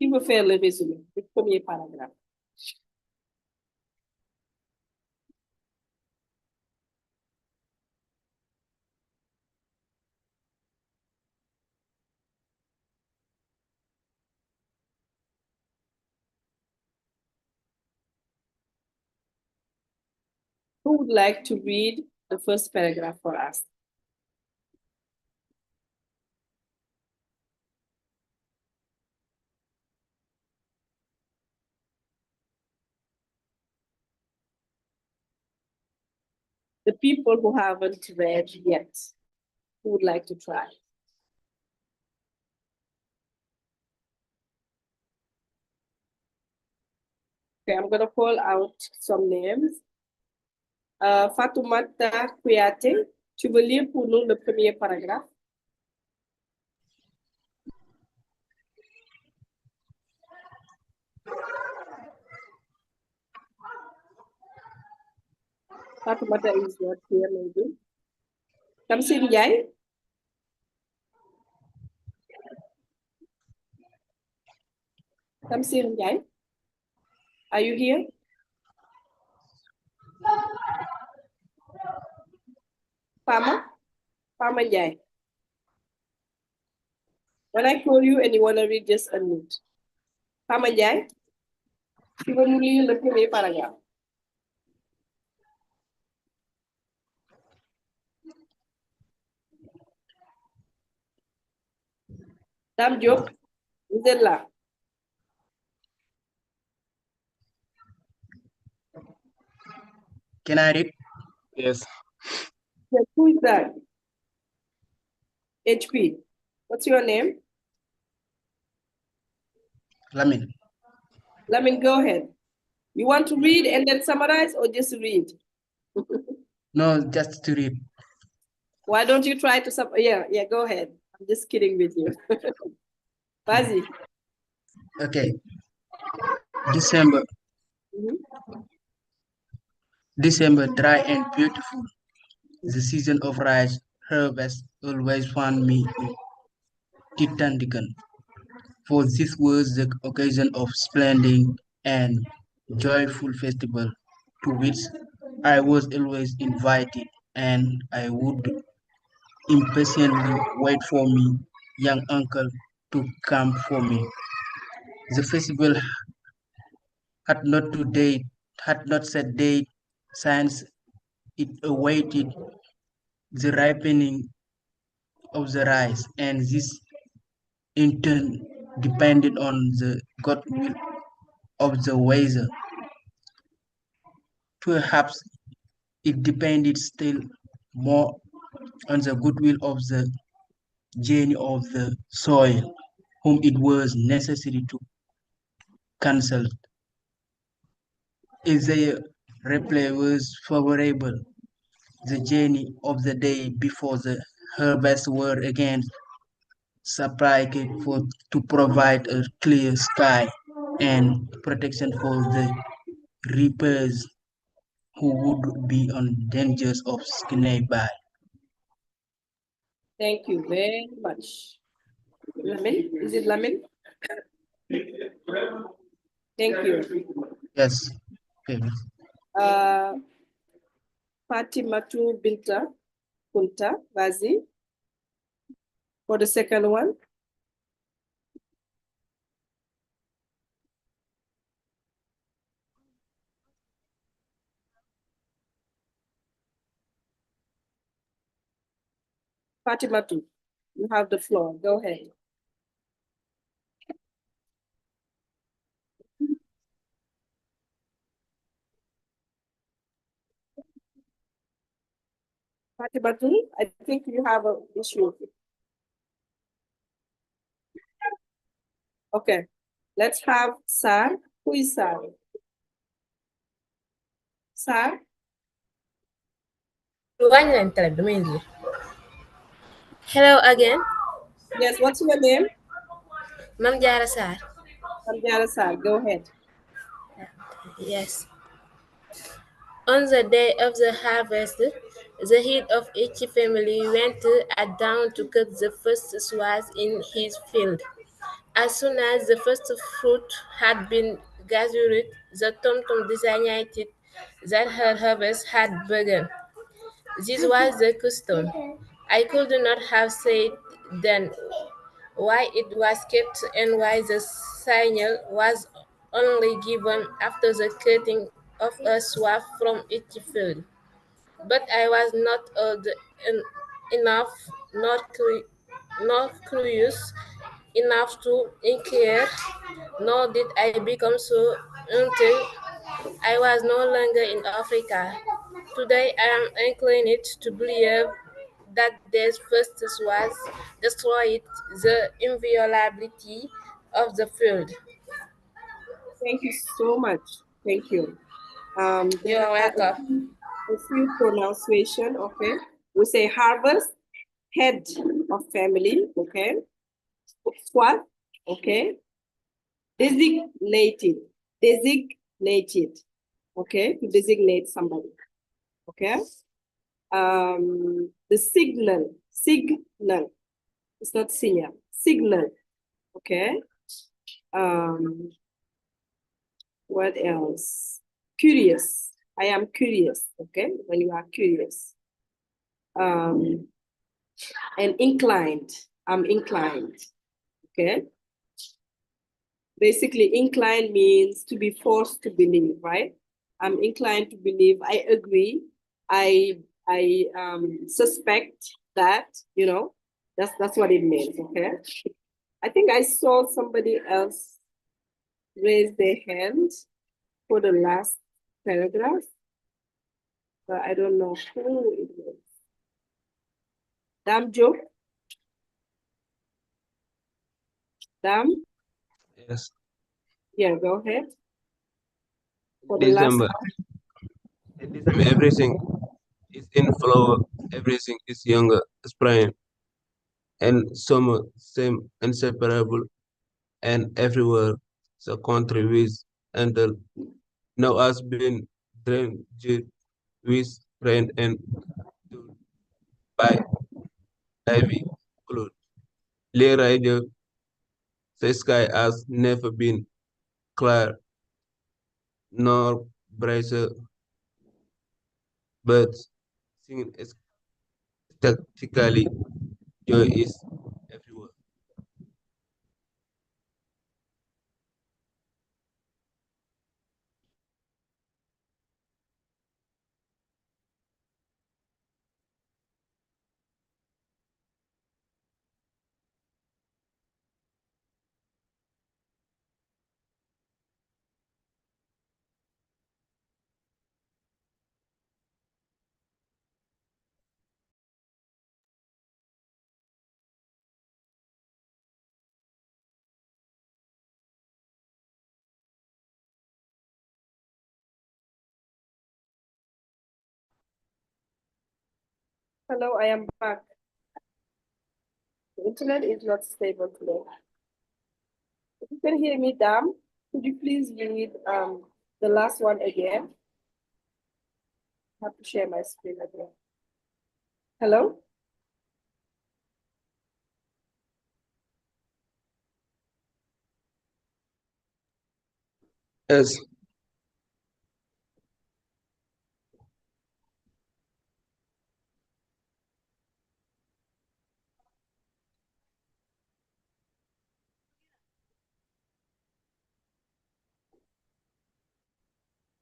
Qui veut faire le résumé du premier paragraphe? Who would like to read the first paragraph for us? The people who haven't read yet, who would like to try? Okay, I'm gonna call out some names. Fatoumata Kouyaté, tu veux lire pour nous le premier paragraphe? Fatoumata is not here, maybe. Tamsir Ndiaye? Tamsir Ndiaye? Are you here? Pama Ndiaye. When I call you and you want to read, just unmute. Pama Ndiaye, tu veux nous lire le premier paragraphe? Dame Diop, vous êtes là? Can I read? Yes. Yes, who is that? HP. What's your name? Lamin. Lamin, go ahead. You want to read and then summarize or just read? No, just to read. Why don't you try to yeah, go ahead. I'm just kidding with you. Vas-y. Okay. December. December, dry and beautiful. The season of rice harvest always found me in Titandigan, for this was the occasion of splendid and joyful festival to which I was always invited, and I would impatiently wait for me young uncle to come for me. The festival had not set date, since it awaited the ripening of the rice, and this in turn depended on the goodwill of the weather. Perhaps it depended still more on the goodwill of the genie of the soil, whom it was necessary to consult. If their reply was favorable, the genie of the day before the harvest were again supplied to provide a clear sky and protection for the reapers who would be on dangers of by. Thank you very much. Lamin, is it Lamin? Thank you. Yes. Okay. Fatimatu Binta Kunta, vas-y. For the second one. Fatimatu, you have the floor. Go ahead. Fatimatu, I think you have an issue. Okay, let's have Sar. Who is Sar? Sar? Hello again. Yes, what's your name? Mam Jara Sar. Samjara Sar, go ahead. Yes. On the day of the harvest, the head of each family went down to cut the first swath in his field. As soon as the first fruit had been gathered, the Tom designated that her harvest had begun. This was the custom. I could not have said then why it was kept and why the signal was only given after the cutting of a swath from each field. But I was not old enough, not curious enough to inquire, nor did I become so until I was no longer in Africa. Today I am inclined to believe that this first was destroyed the inviolability of the field. Thank you so much. Thank you. There You're are welcome. a few pronunciation, okay? We say harvest, head of family, okay? What, okay? Designated, okay? To designate somebody, okay? The signal, it's not signal, signal, okay? What else? Curious, I am curious, okay? When you are curious. And inclined, I'm inclined, okay? Basically, inclined means to be forced to believe, right? I'm inclined to believe, I agree, I suspect that, you know, that's what it means, okay? I think I saw somebody else raise their hand for the last paragraph, but I don't know who it was. Dam Joe? Dam? Yes. Yeah, go ahead. For the December. last In December, everything is in flower, everything is younger, spring, and summer same inseparable, and everywhere the country with until now has been drenched with rain and dew by ivy cloud. Lay rider, the sky has never been clear nor brighter, but singing ecstatically, joy is everywhere. Hello, I am back. The internet is not stable today. If you can hear me, Dam, could you please read the last one again? I have to share my screen again. Hello? Yes.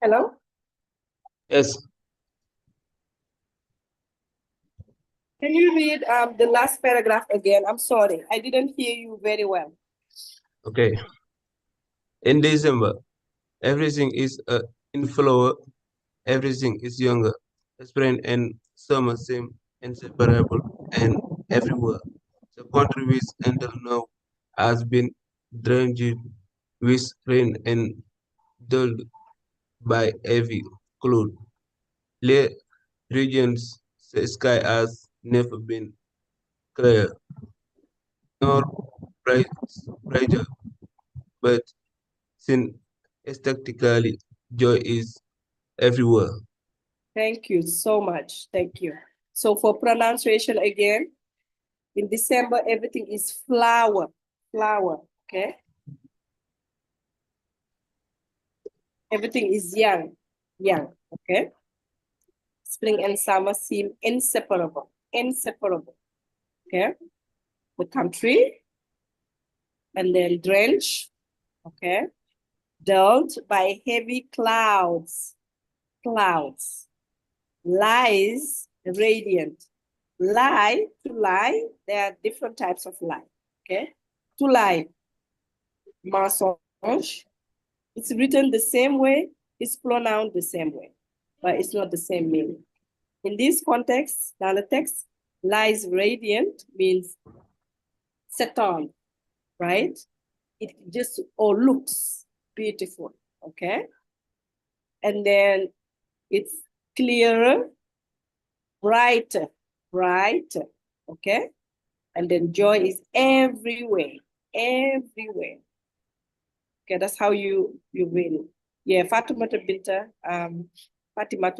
Hello? Yes. Can you read the last paragraph again? I'm sorry, I didn't hear you very well. Okay. In December, everything is in flower, everything is younger. Spring and summer seem inseparable and everywhere. The country which until now has been drenched with rain and dulled by heavy cloud. Lay regions, the sky has never been clear nor brighter, but since aesthetically joy is everywhere. Thank you so much. Thank you. So for pronunciation again, in December, everything is flower, okay? Everything is young, okay? Spring and summer seem inseparable, okay? The country, and then drenched, okay? Dulled by heavy clouds, lies radiant. Lie, to lie, there are different types of lie, okay? To lie, mensonge, it's written the same way, it's pronounced the same way, but it's not the same meaning. In this context, dans le texte, lies radiant means set on, right? It just or looks beautiful, okay? And then it's clearer, brighter, okay? And then joy is everywhere. Okay, that's how you read it. Yeah, Fatimata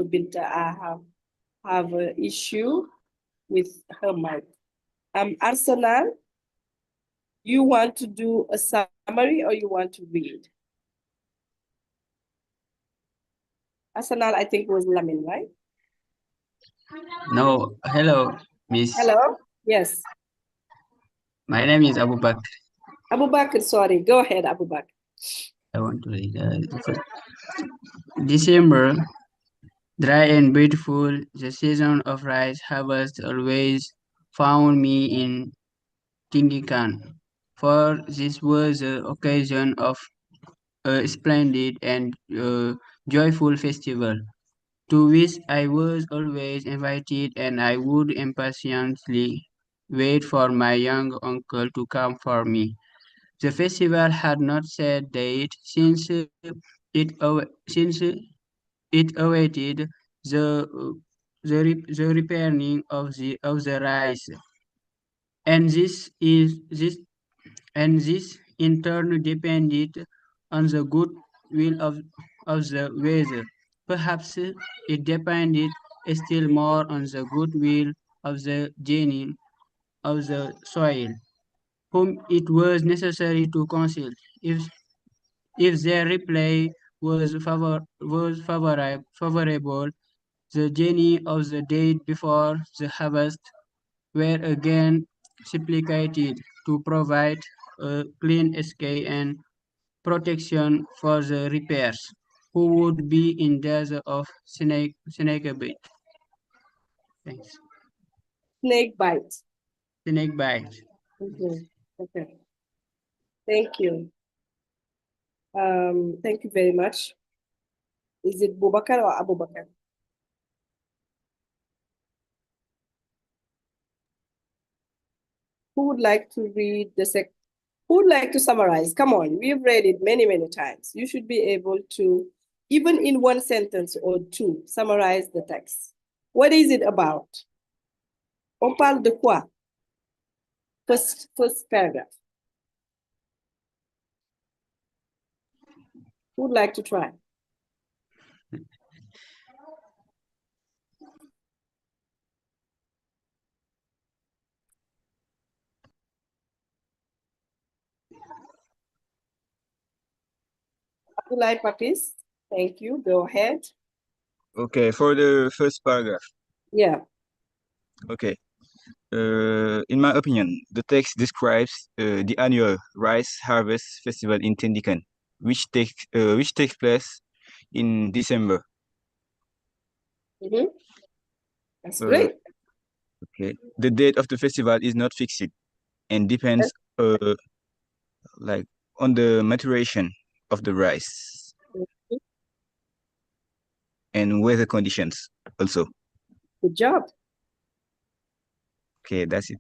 Binta, I have an issue with her mic. Arsenal, you want to do a summary or you want to read? Arsenal, I think was Lamin, right? No, hello, Miss. Hello, yes. My name is Abu Bakr. Abu Bakr, sorry, go ahead, Abu Bakr. I want to read December, dry and beautiful, the season of rice harvest always found me in Tindikan, for this was the occasion of a splendid and joyful festival, to which I was always invited, and I would impatiently wait for my young uncle to come for me. The festival had not set date since it awaited the repairing of the rice, and this in turn depended on the good will of the weather. Perhaps it depended still more on the good will of the genie of the soil, whom it was necessary to consult. If their reply was favorable, the genie of the day before the harvest were again supplicated to provide a clean escape and protection for the repairs, who would be in danger of snake bite. Thanks. Snake bite. Snake bite. Okay. Thank you. Thank you very much. Is it Bubakar or Abu Bakar? Who would like to read who would like to summarize? Come on, we've read it many, many times. You should be able to, even in one sentence or two, summarize the text. What is it about? On parle de quoi? First paragraph. Who would like to try? Abdullah Papis, thank you. Go ahead. Okay, for the first paragraph. Yeah. Okay. In my opinion, the text describes the annual rice harvest festival in Tendikan, which takes place in December. That's great. Okay. The date of the festival is not fixed and depends like on the maturation of the rice and weather conditions also. Good job. Okay, that's it.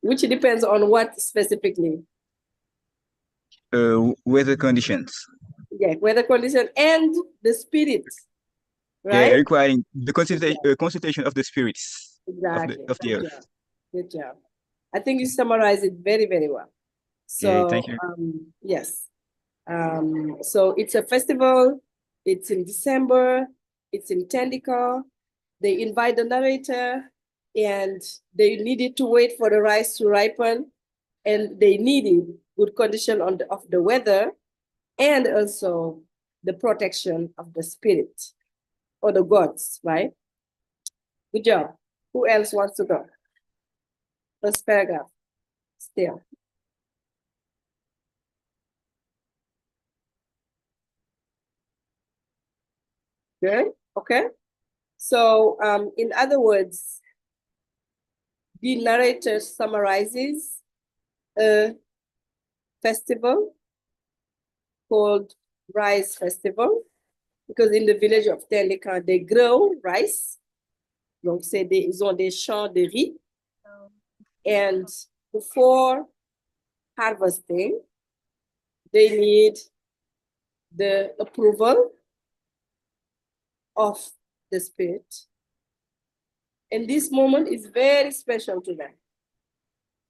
Which depends on what specifically? Weather conditions. Yeah, weather condition and the spirit, right? Yeah, requiring the consultation of the spirits Exactly. of the Good earth. job. Good job. I think you summarized it very, very well. So, Yeah, thank you. Yes. So it's a festival. It's in December. It's in Tendika. They invite the narrator, and they needed to wait for the rice to ripen, and they needed good condition of the weather, and also the protection of the spirit or the gods, right? Good job. Who else wants to go? First paragraph. Still. Good. Okay. So, in other words, the narrator summarizes a festival called Rice Festival, because in the village of Tendika, they grow rice. Donc, ils ont des champs de riz. And before harvesting, they need the approval of the spirit. And this moment is very special to them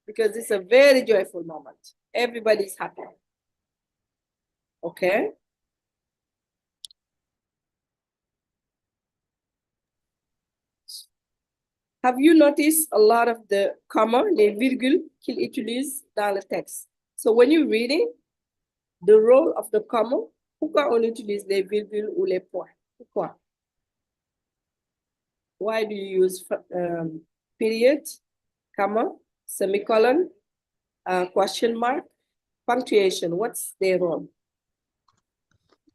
because it's a very joyful moment. Everybody's happy. Okay? Have you noticed a lot of the comma, les virgules qu'il utilise dans le texte? So when you're reading, the role of the comma, pourquoi on utilise les virgules ou les points? Pourquoi? Why do you use period, comma, semicolon, question mark, punctuation? What's their role?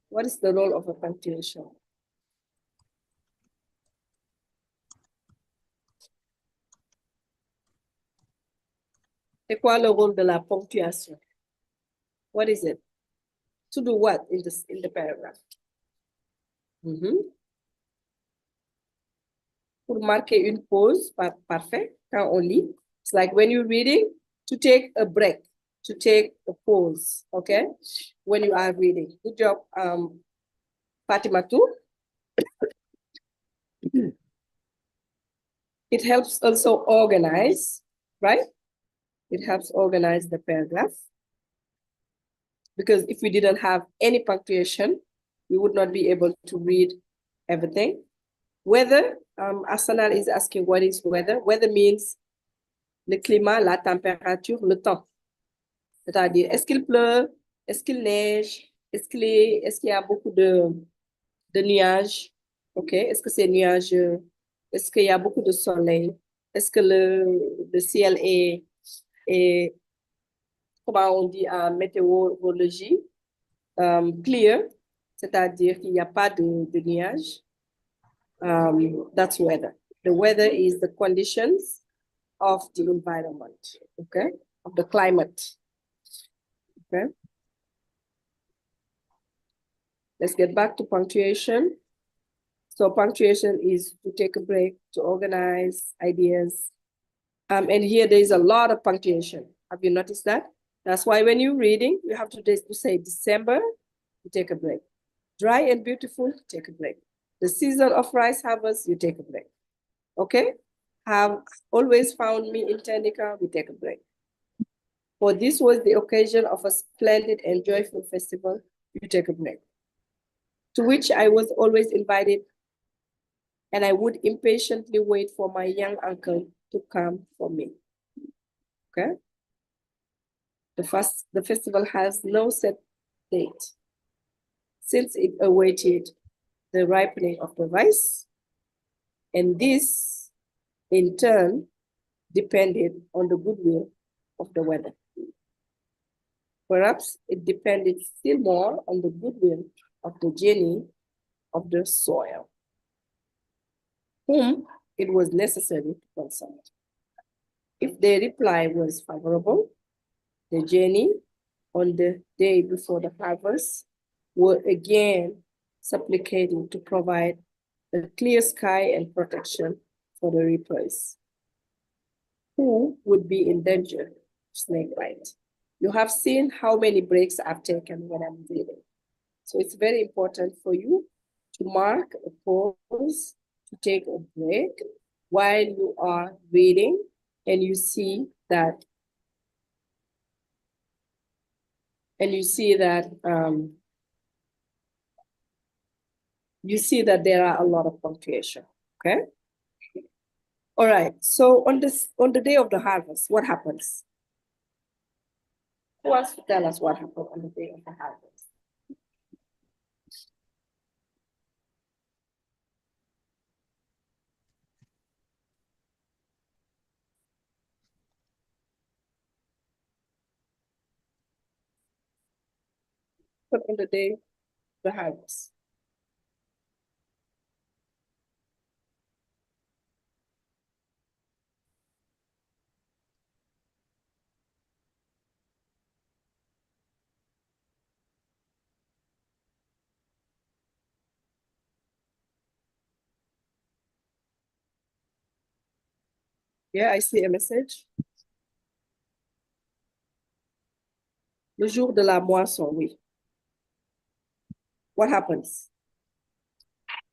What is the role of a punctuation? C'est quoi le rôle de la ponctuation? What is it? To do what in the paragraph? Pour marquer une pause, parfait, quand on lit. It's like when you're reading, to take a break, to take a pause, okay? When you are reading. Good job, Fatima too. It helps also organize, right? It helps organize the paragraph. Because if we didn't have any punctuation, we would not be able to read everything. Weather, Arsenal is asking what is weather. Weather means le climat, la température, le temps. C'est-à-dire, est-ce qu'il pleut, est-ce qu'il neige, est-ce qu'il y a beaucoup de nuages, ok? Est-ce que c'est nuageux? Est-ce qu'il y a beaucoup de soleil? Est-ce que le ciel est, comment on dit en météorologie, clear, c'est-à-dire qu'il n'y a pas de nuages? That's weather. The weather is the conditions of the environment, okay? Of the climate, okay? Let's get back to punctuation. So punctuation is to take a break, to organize ideas. And here there's a lot of punctuation. Have you noticed that? That's why when you're reading, you have to say December, you take a break. Dry and beautiful, take a break. The season of rice harvest, you take a break. Okay? have always found me in Tendika, we take a break. For this was the occasion of a splendid and joyful festival, you take a break, to which I was always invited, and I would impatiently wait for my young uncle to come for me. Okay? The festival has no set date, since it awaited the ripening of the rice, and this, in turn, depended on the goodwill of the weather. Perhaps it depended still more on the goodwill of the genie of the soil, whom it was necessary to consult. If their reply was favorable, the genie, on the day before the harvest, were again supplicating to provide a clear sky and protection for the reapers, who would be in danger of snake bite. You have seen how many breaks I've taken when I'm reading. So it's very important for you to mark a pause, to take a break while you are reading, and you see that there are a lot of punctuation. Okay. All right. So on the day of the harvest, what happens? Who wants to tell us what happened on the day of the harvest? But on the day of the harvest. Yeah, I see a message. Le jour de la moisson, oui. What happens?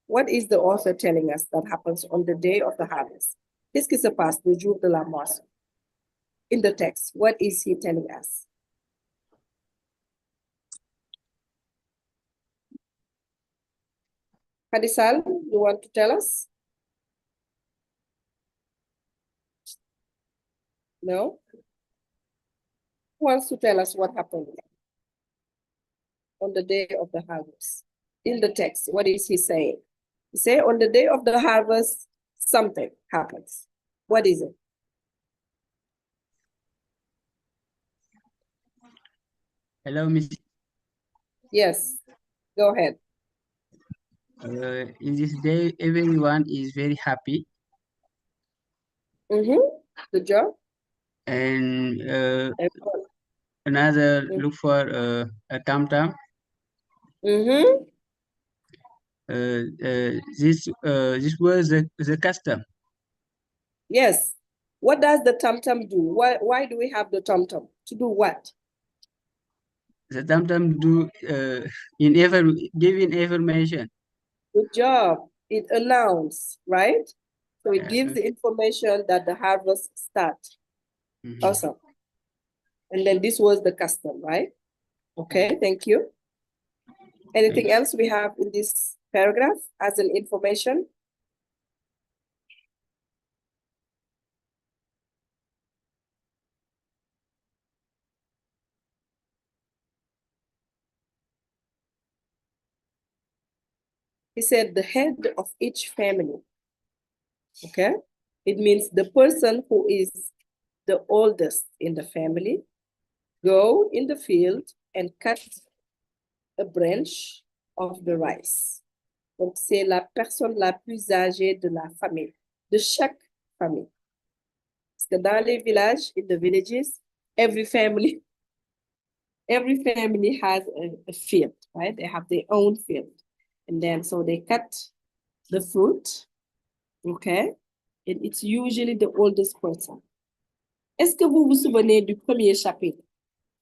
What is the author telling us that happens on the day of the harvest? Qu'est-ce qui se passe le jour de la moisson? In the text, what is he telling us? Hadisal, you want to tell us? No? Who wants to tell us what happened on the day of the harvest? In the text, what is he saying? He say on the day of the harvest, something happens. What is it? Hello, Miss. Yes, go ahead. In this day, everyone is very happy. Good job. And another look for a tam-tam. This was the custom. Yes. What does the tam-tam do? Why do we have the tam-tam? To do what? The tam-tam do giving information. Good job. It announces, right? So it gives the information that the harvest starts. Awesome. And then this was the custom, right? Okay, thank you. Anything else we have in this paragraph as an information? He said the head of each family, okay? It means the person who is the oldest in the family go in the field and cut a branch of the rice. Donc, c'est la personne la plus âgée de la famille, de chaque famille. Parce que dans les villages, in the villages, every family has a field, right? They have their own field. And then, so they cut the fruit, okay? And it's usually the oldest person. Est-ce que vous vous souvenez du premier chapitre?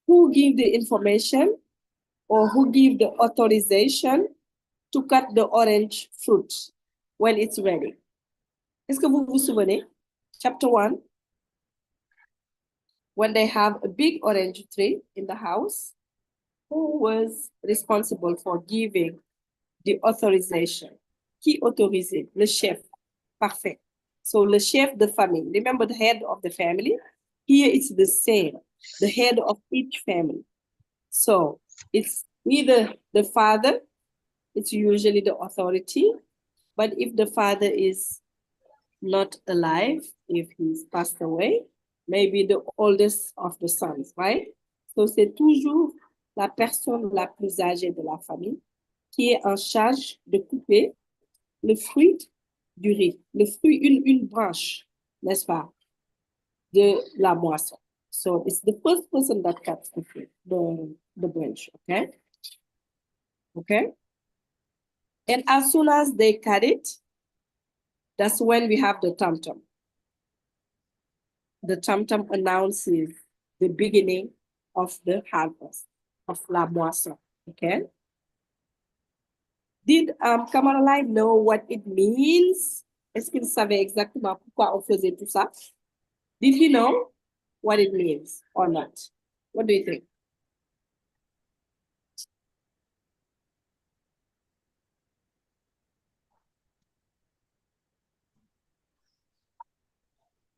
Who give the information or who give the authorization to cut the orange fruit when it's ready? Est-ce que vous vous souvenez? Chapter 1, when they have a big orange tree in the house, who was responsible for giving the authorization? Qui autorisait? Le chef. Parfait. So le chef de famille. Remember the head of the family? Here it's the same. The head of each family. So it's either the father, it's usually the authority, but if the father is not alive, if he's passed away, maybe the oldest of the sons, right? So c'est toujours la personne la plus âgée de la famille qui est en charge de couper le fruit du riz, le fruit, une branche, n'est-ce pas, de la moisson. So it's the first person that cuts the fruit, the branch, okay? Okay? And as soon as they cut it, that's when we have the tam-tam. The tam-tam announces the beginning of the harvest, of la moisson, okay? Did Kamala know what it means? Est-ce qu'il savait exactement pourquoi on faisait tout ça? Did he know what it means or not? What do you think?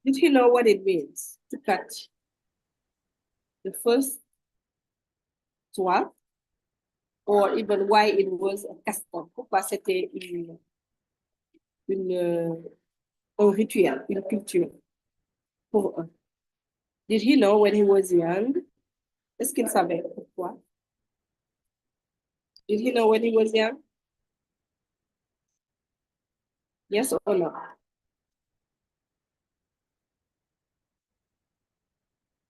Did he know what it means to cut the first 12? Or even why it was a custom? Pourquoi c'était un rituel, une culture pour eux? Did he know when he was young? Est-ce qu'il savait pourquoi? Did he know when he was young? Yes or no?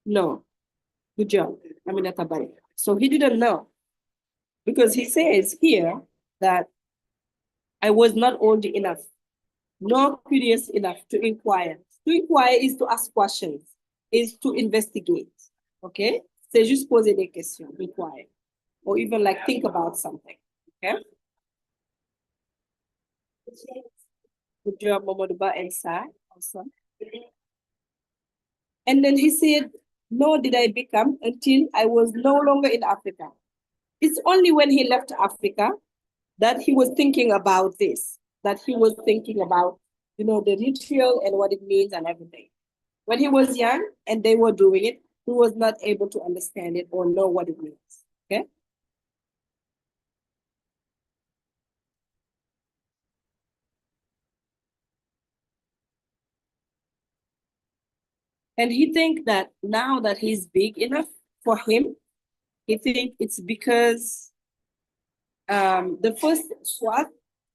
No. Good job, Aminata Bari. So he didn't know because he says here that I was not old enough, nor curious enough to inquire. To inquire is to ask questions, is to investigate, okay? C'est juste poser des questions, inquire, or even like think about something, okay? Good job, Momoduba and Sai, awesome. And then he said, nor did I become until I was no longer in Africa. It's only when he left Africa that he was thinking about this, that he was thinking about, you know, the ritual and what it means and everything. When he was young and they were doing it, he was not able to understand it or know what it means, okay? And he think that now that he's big enough for him, he think it's because the first swat,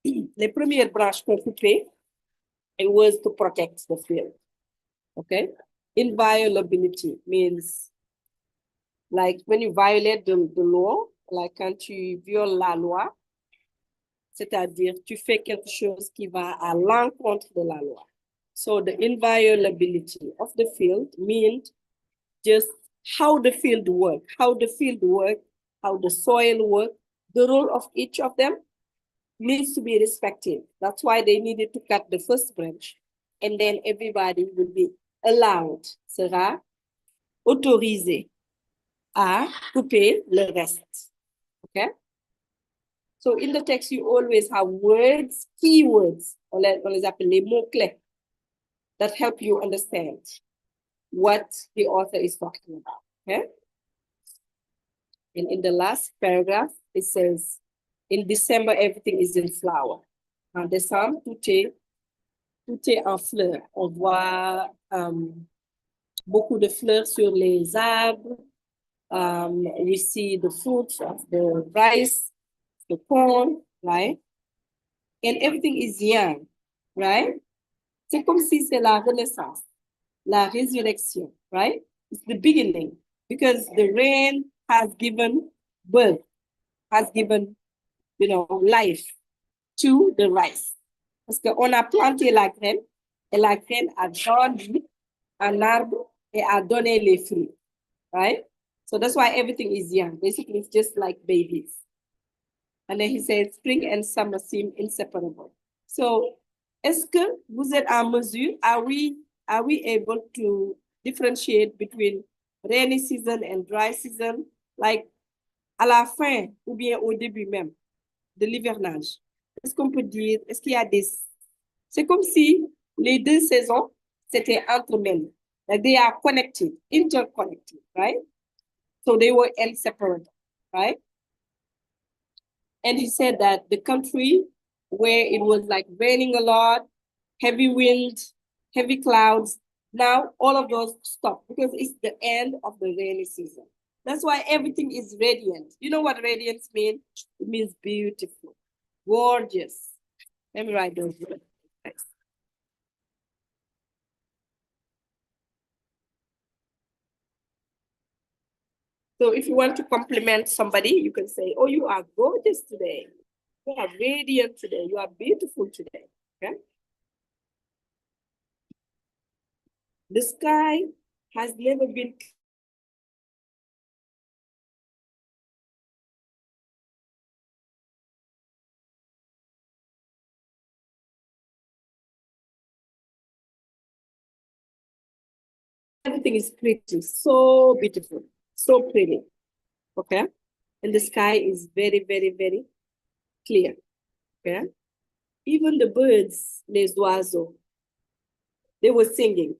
les premières branches qu'on coupait, it was to protect the field, okay? Inviolability means like when you violate the law, like quand tu violes la loi, c'est-à-dire tu fais quelque chose qui va à l'encontre de la loi. So the inviolability of the field means just how the field work, how the soil work, the role of each of them needs to be respected. That's why they needed to cut the first branch, and then everybody will be allowed, sera autorisé à couper le reste. Okay? So in the text, you always have words, keywords, on les appelle les mots-clés, that help you understand what the author is talking about, okay? And in the last paragraph, it says, in December, everything is in flower. En décembre, tout est en fleurs. On voit beaucoup de fleurs sur les arbres. We see the fruits of the rice, the corn, right? And everything is young, right? C'est comme si c'est la renaissance, la résurrection, right? It's the beginning because the rain has given birth, has given, you know, life to the rice. Parce qu'on a planté la graine et la graine a grandi un arbre et a donné les fruits, right? So that's why everything is young. Basically, it's just like babies. And then he said, spring and summer seem inseparable. So, est-ce que vous êtes en mesure, are we are we able to differentiate between rainy season and dry season, like à la fin ou bien au début même de l'hivernage? Est-ce qu'on peut dire, est-ce qu'il y a des... C'est comme si les deux saisons s'étaient entremêlées. Like they are connected, interconnected, right? So they were inseparable, right? And he said that the country where it was like raining a lot, heavy wind, heavy clouds, now all of those stop because it's the end of the rainy season. That's why everything is radiant. You know what radiance means? It means beautiful, gorgeous. Let me write those words. So if you want to compliment somebody, you can say, oh, you are gorgeous today. You are radiant today. You are beautiful today. Okay? The sky has never been everything is pretty, so beautiful, so pretty. Okay? And the sky is very, very, very clear. Okay? Even the birds, les oiseaux, they were singing.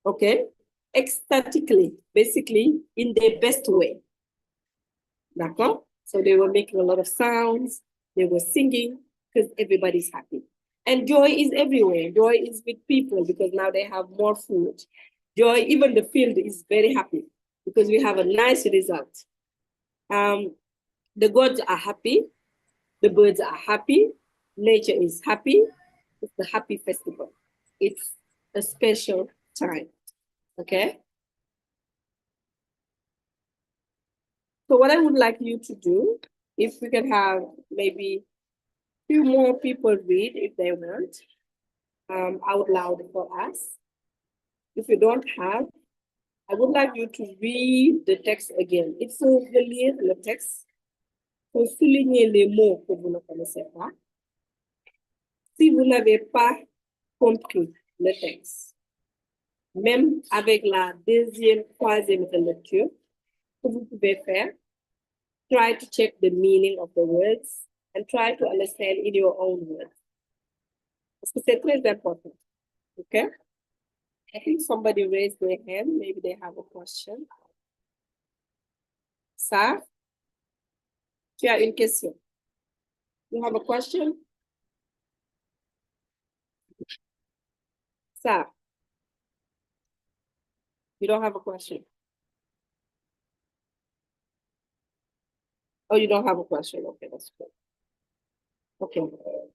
Okay? Ecstatically, basically in their best way. D'accord? So they were making a lot of sounds, they were singing because everybody's happy. And joy is everywhere. Joy is with people because now they have more food. Joy, even the field is very happy because we have a nice result. The gods are happy, the birds are happy, nature is happy. It's the happy festival. It's a special time, okay? So what I would like you to do, if we can have maybe few more people read if they want, out loud for us. If you don't have, I would like you to read the text again. Il faut relire le texte, il faut souligner les mots que vous ne connaissez pas. Si vous n'avez pas compris le texte, même avec la deuxième, troisième relecture, que vous pouvez faire, try to check the meaning of the words and try to understand in your own words. Parce que c'est très important, okay? I think somebody raised their hand. Maybe they have a question. Sarah, tu as une question. You have a question? Sarah, you don't have a question. Oh, you don't have a question. Okay, that's good. Okay,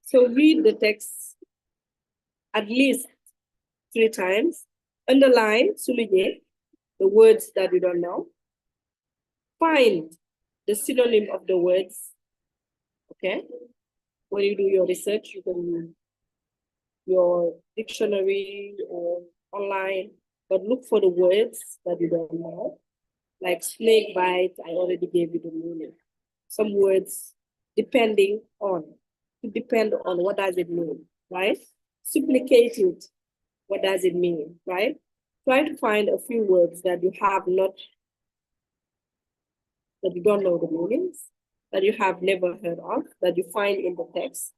so read the text at least 3 times. Underline, souligner, the words that you don't know. Find the synonym of the words, okay? When you do your research, you can use your dictionary or online, but look for the words that you don't know. Like snake bite, I already gave you the meaning. Some words depending on, to depend on what does it mean, right? Supplicated, what does it mean, right? Try to find a few words that you have not, that you don't know the meanings, that you have never heard of, that you find in the text,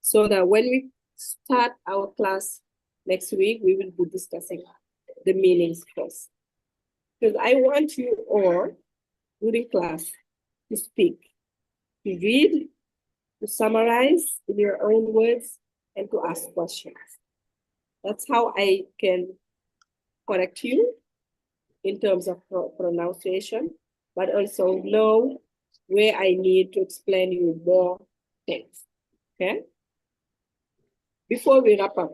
so that when we start our class next week, we will be discussing the meanings first. Because I want you all during class to speak, to read, to summarize in your own words, and to ask questions. That's how I can correct you in terms of pronunciation, but also know where I need to explain you more things, okay? Before we wrap up,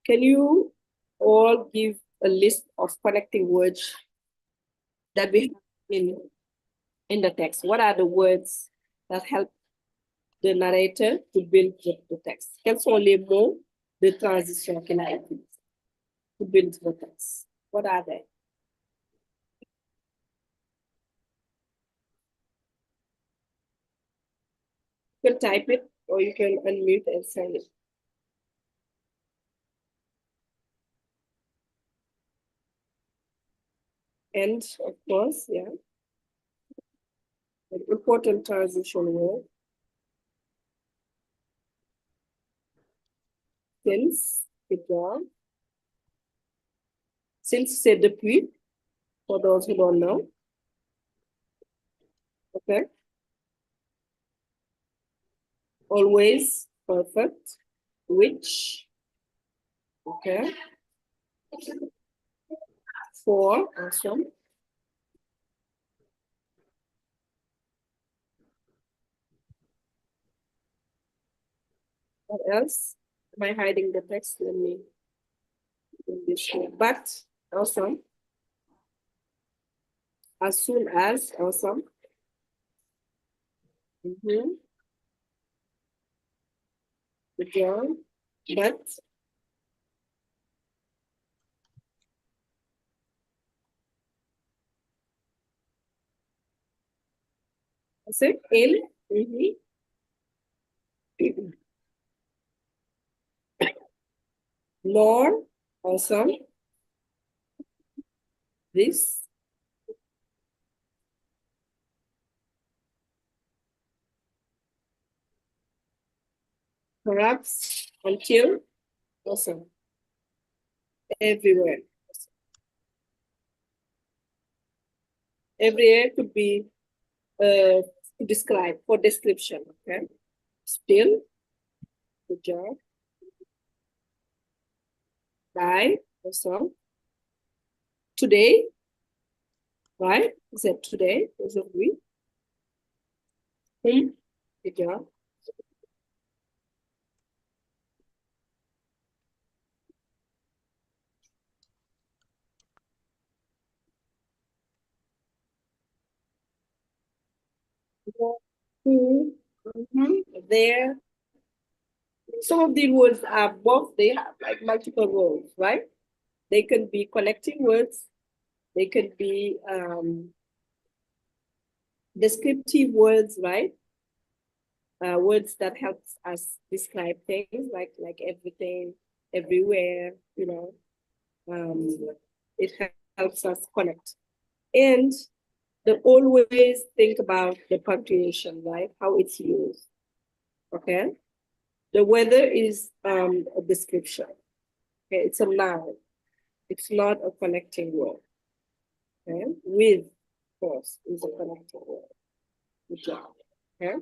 can you all give a list of connecting words that we have in the text? What are the words that help the narrator to build the text? Quels sont les mots de transition qu'il a utilisés to build the text? What are they? You can type it or you can unmute and send it. And of course, yeah. An important transition word. Since, good job. Since, c'est depuis, for those who don't know. Okay. Always, perfect. Which, okay. For, awesome. What else? Am I hiding the text? Let me do this here. But, awesome. As soon as, awesome. Good job. But, that's it. In, nor, awesome. This, perhaps, until, awesome. Everywhere. Everywhere could be to describe, for description, okay? Still, good job. By, awesome. Today, right? Is that today? Is it we? Good job. There. Some of the words are both, they have like multiple roles, right? They can be connecting words. They could be descriptive words, right? Words that helps us describe things like everything, everywhere, you know. It helps us connect. And they always think about the punctuation, right? How it's used, okay? The weather is a description, okay? It's a noun. It's not a connecting word, okay? With, of course, is a connecting word. Good job, okay?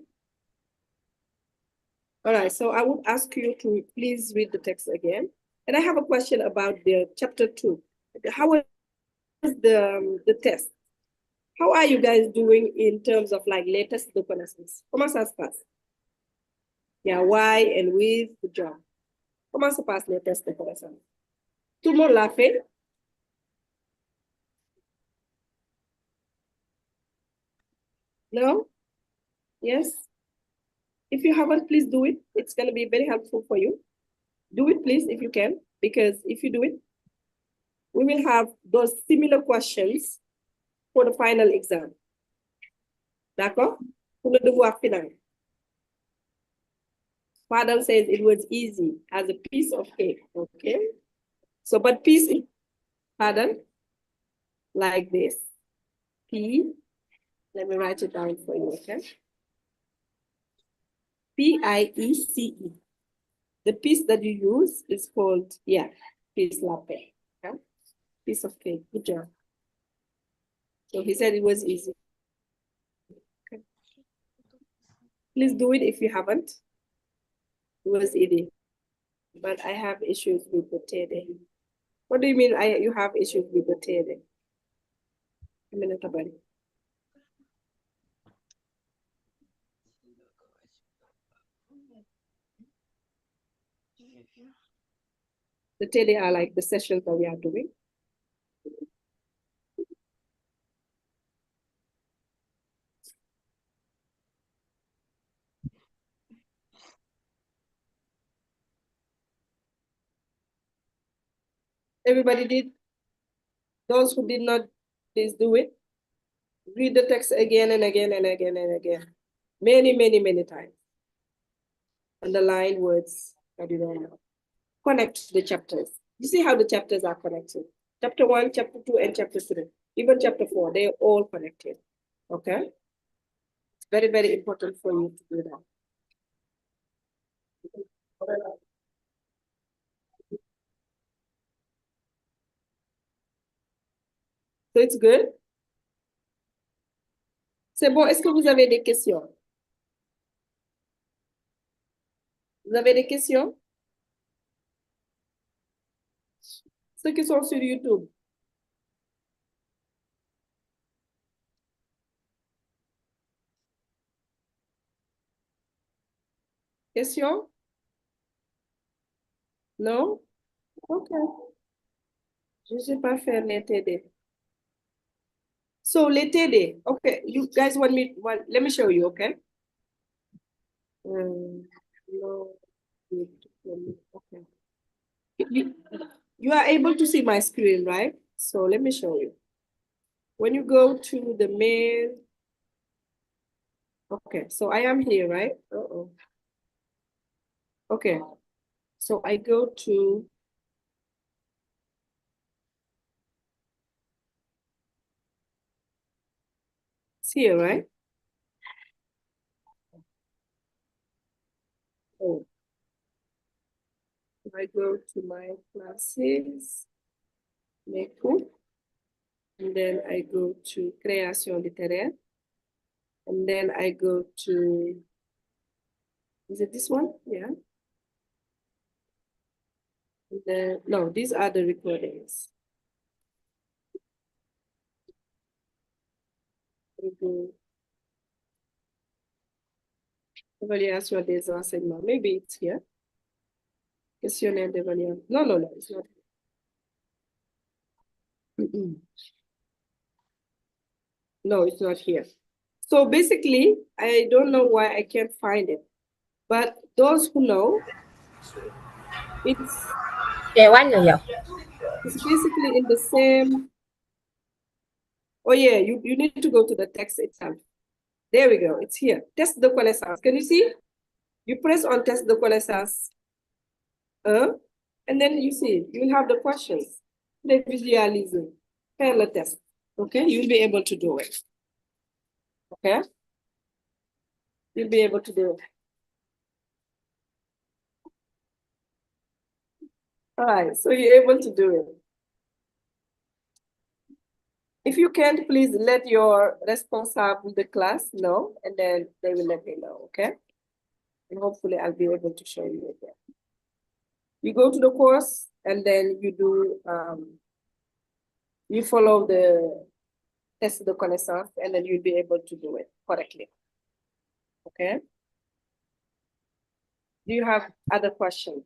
All right, so I would ask you to please read the text again. And I have a question about the chapter 2. How is the test? How are you guys doing in terms of like latest de connaissance? Comment ça se passe? Yeah, why and with, good job. Comment se passe les tests de connaissance? Tout le monde l'a fait? No? Yes? If you haven't, please do it. It's going to be very helpful for you. Do it, please, if you can, because if you do it, we will have those similar questions for the final exam. D'accord? Pour le devoir final. Father says it was easy as a piece of cake, okay? So, but piece, pardon, like this. P, let me write it down for you, okay? P-I-E-C-E. The piece that you use is called, yeah, piece latte, okay? Piece of cake, good job. So he said it was easy. Okay. Please do it if you haven't. It was easy. But I have issues with the TD. What do you mean you have issues with the TD? A minute about it. The TD are like the sessions that we are doing. Everybody did? Those who did not, please do it. Read the text again and again and again and again. Many, many, many times. Underline words that you don't know. Connect the chapters. You see how the chapters are connected. Chapter 1, chapter 2, and chapter 3. even chapter 4, they're all connected. Okay? It's very, very important for you to do that. So it's good? C'est bon, est-ce que vous avez des questions? Vous avez des questions? Ceux qui sont sur YouTube. Questions? Non? Ok. Je ne sais pas faire les TD. So les TD, okay, you guys let me show you, okay? No, okay. You are able to see my screen, right? So let me show you. When you go to the main, okay, so I am here, right? Uh-oh. Okay, so I go to, it's here, right? Oh. I go to my classes, mes cours, and then I go to Création Littéraire, and then I go to, is it this one? Yeah. And then, no, these are the recordings. I go, Évaluation des enseignements, maybe it's here. Questionnaire d'évaluation. No, no, no, it's not here. No, it's not here. So basically, I don't know why I can't find it. But those who know, it's basically in the same. Oh yeah, you need to go to the text itself. There we go, it's here. Test de connaissance. Can you see? You press on test de connaissance. And then you see, you will have the questions. Les visualiser. Faire le test. Okay, you'll be able to do it. Okay? You'll be able to do it. All right, so you're able to do it. If you can't, please let your responsible the class know, and then they will let me know, okay? And hopefully I'll be able to show you again. You go to the course, and then you do, you follow the test de connaissance, and then you'll be able to do it correctly, okay? Do you have other questions?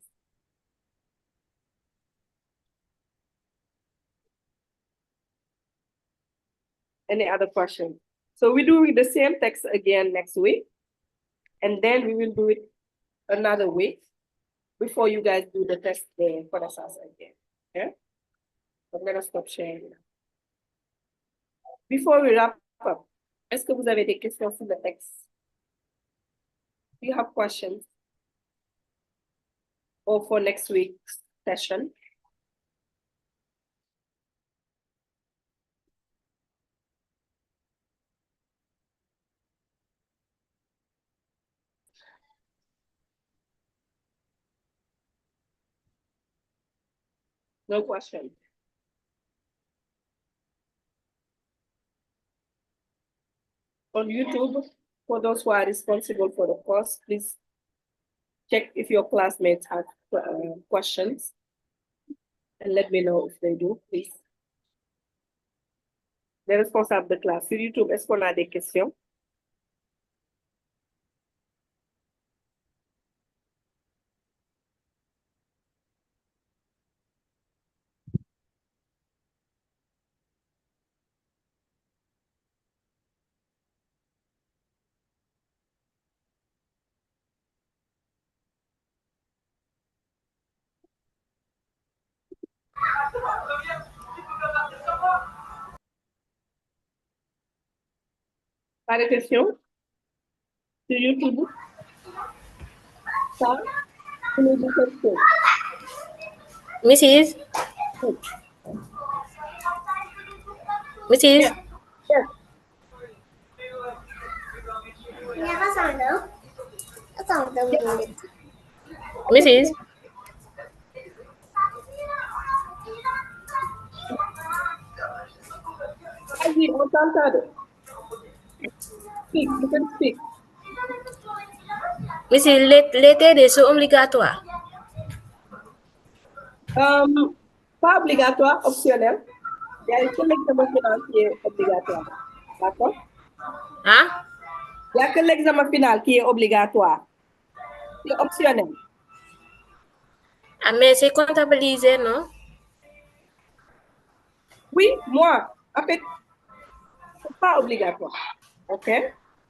Any other questions? So we're doing the same text again next week, and then we will do it another week before you guys do the test the connaissance again, okay? I'm gonna stop sharing now. Before we wrap up, est-ce que vous avez des questions sur le texte? Do you have questions? Or for next week's session? No question. On YouTube, for those who are responsible for the course, please check if your classmates have questions and let me know if they do, please. Les responsables de classe sur YouTube, est-ce qu'on a des questions? Pas de questions? Sur YouTube? Ça? Vous nous dites quelque chose? Mrs. Mrs. Yes. Yes. Mrs. Vas-y, on t'entend. Speak, you can speak. Mrs. Les TD sont obligatoires. Pas obligatoire, optionnel. Il y a que l'examen final qui est obligatoire. D'accord? Hein? Il n'y a que l'examen final qui est obligatoire. C'est optionnel. Ah, mais c'est comptabilisé, non? Oui, moi, en fait, c'est pas obligatoire. OK?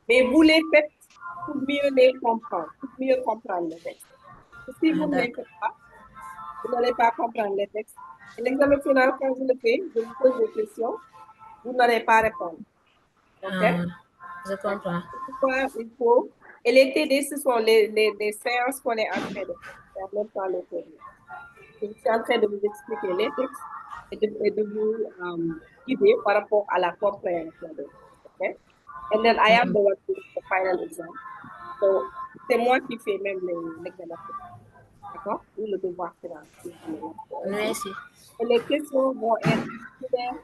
Mais vous les faites pour mieux les comprendre, pour mieux comprendre le texte. Si vous ne les faites pas, vous n'allez pas comprendre les textes. Et l'examen final, quand je le fais, je vous pose des questions, vous n'allez pas répondre. OK? Je comprends. Pourquoi il faut. Et les TD, ce sont les séances qu'on est en train de faire, même pas les TD. Je suis en train de vous expliquer les textes et de vous guider par rapport à la compréhension des textes. OK? And then I am the one doing the final exam. So, c'est moi qui fais même l'examen. D'accord? Ou le devoir final. Merci. Et les questions vont être similaires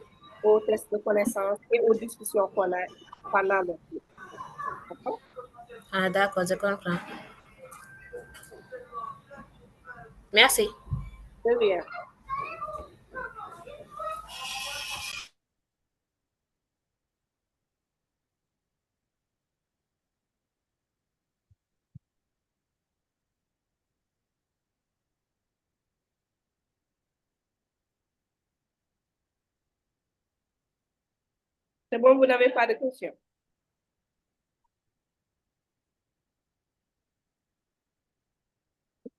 aux tests de connaissances et aux discussions qu'on a pendant le cours. D'accord? Ah, d'accord, je comprends. Merci. De rien. C'est bon, vous n'avez pas de questions?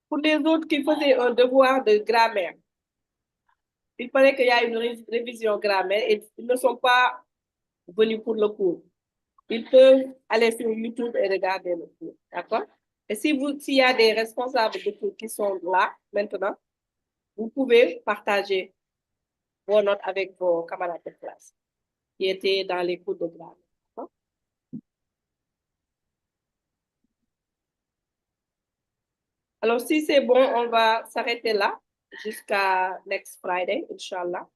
Pour les autres qui faisaient un devoir de grammaire, il paraît qu'il y a une révision grammaire et ils ne sont pas venus pour le cours. Ils peuvent aller sur YouTube et regarder le cours. D'accord? Et s'il y a des responsables de cours qui sont là maintenant, vous pouvez partager vos notes avec vos camarades de classe qui étaient dans les cours de grammaire. D'accord? Alors, si c'est bon, on va s'arrêter là jusqu'à next Friday, Inshallah.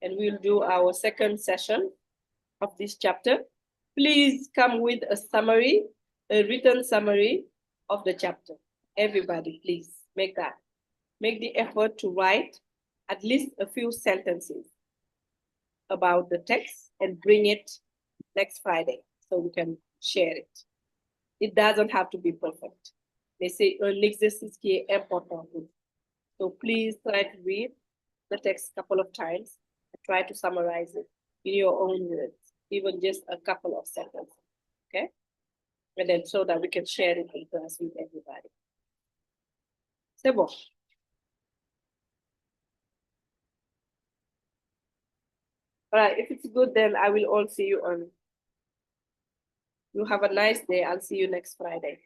And we'll do our second session of this chapter. Please come with a summary, a written summary of the chapter. Everybody, please make the effort to write at least a few sentences about the text and bring it next Friday so we can share it. It doesn't have to be perfect. They say un exercice qui est important. So please try to read the text a couple of times and try to summarize it in your own words, even just a couple of sentences, okay? And then so that we can share it in class with everybody. C'est bon. All right, if it's good, then I will all see you on. You have a nice day. I'll see you next Friday.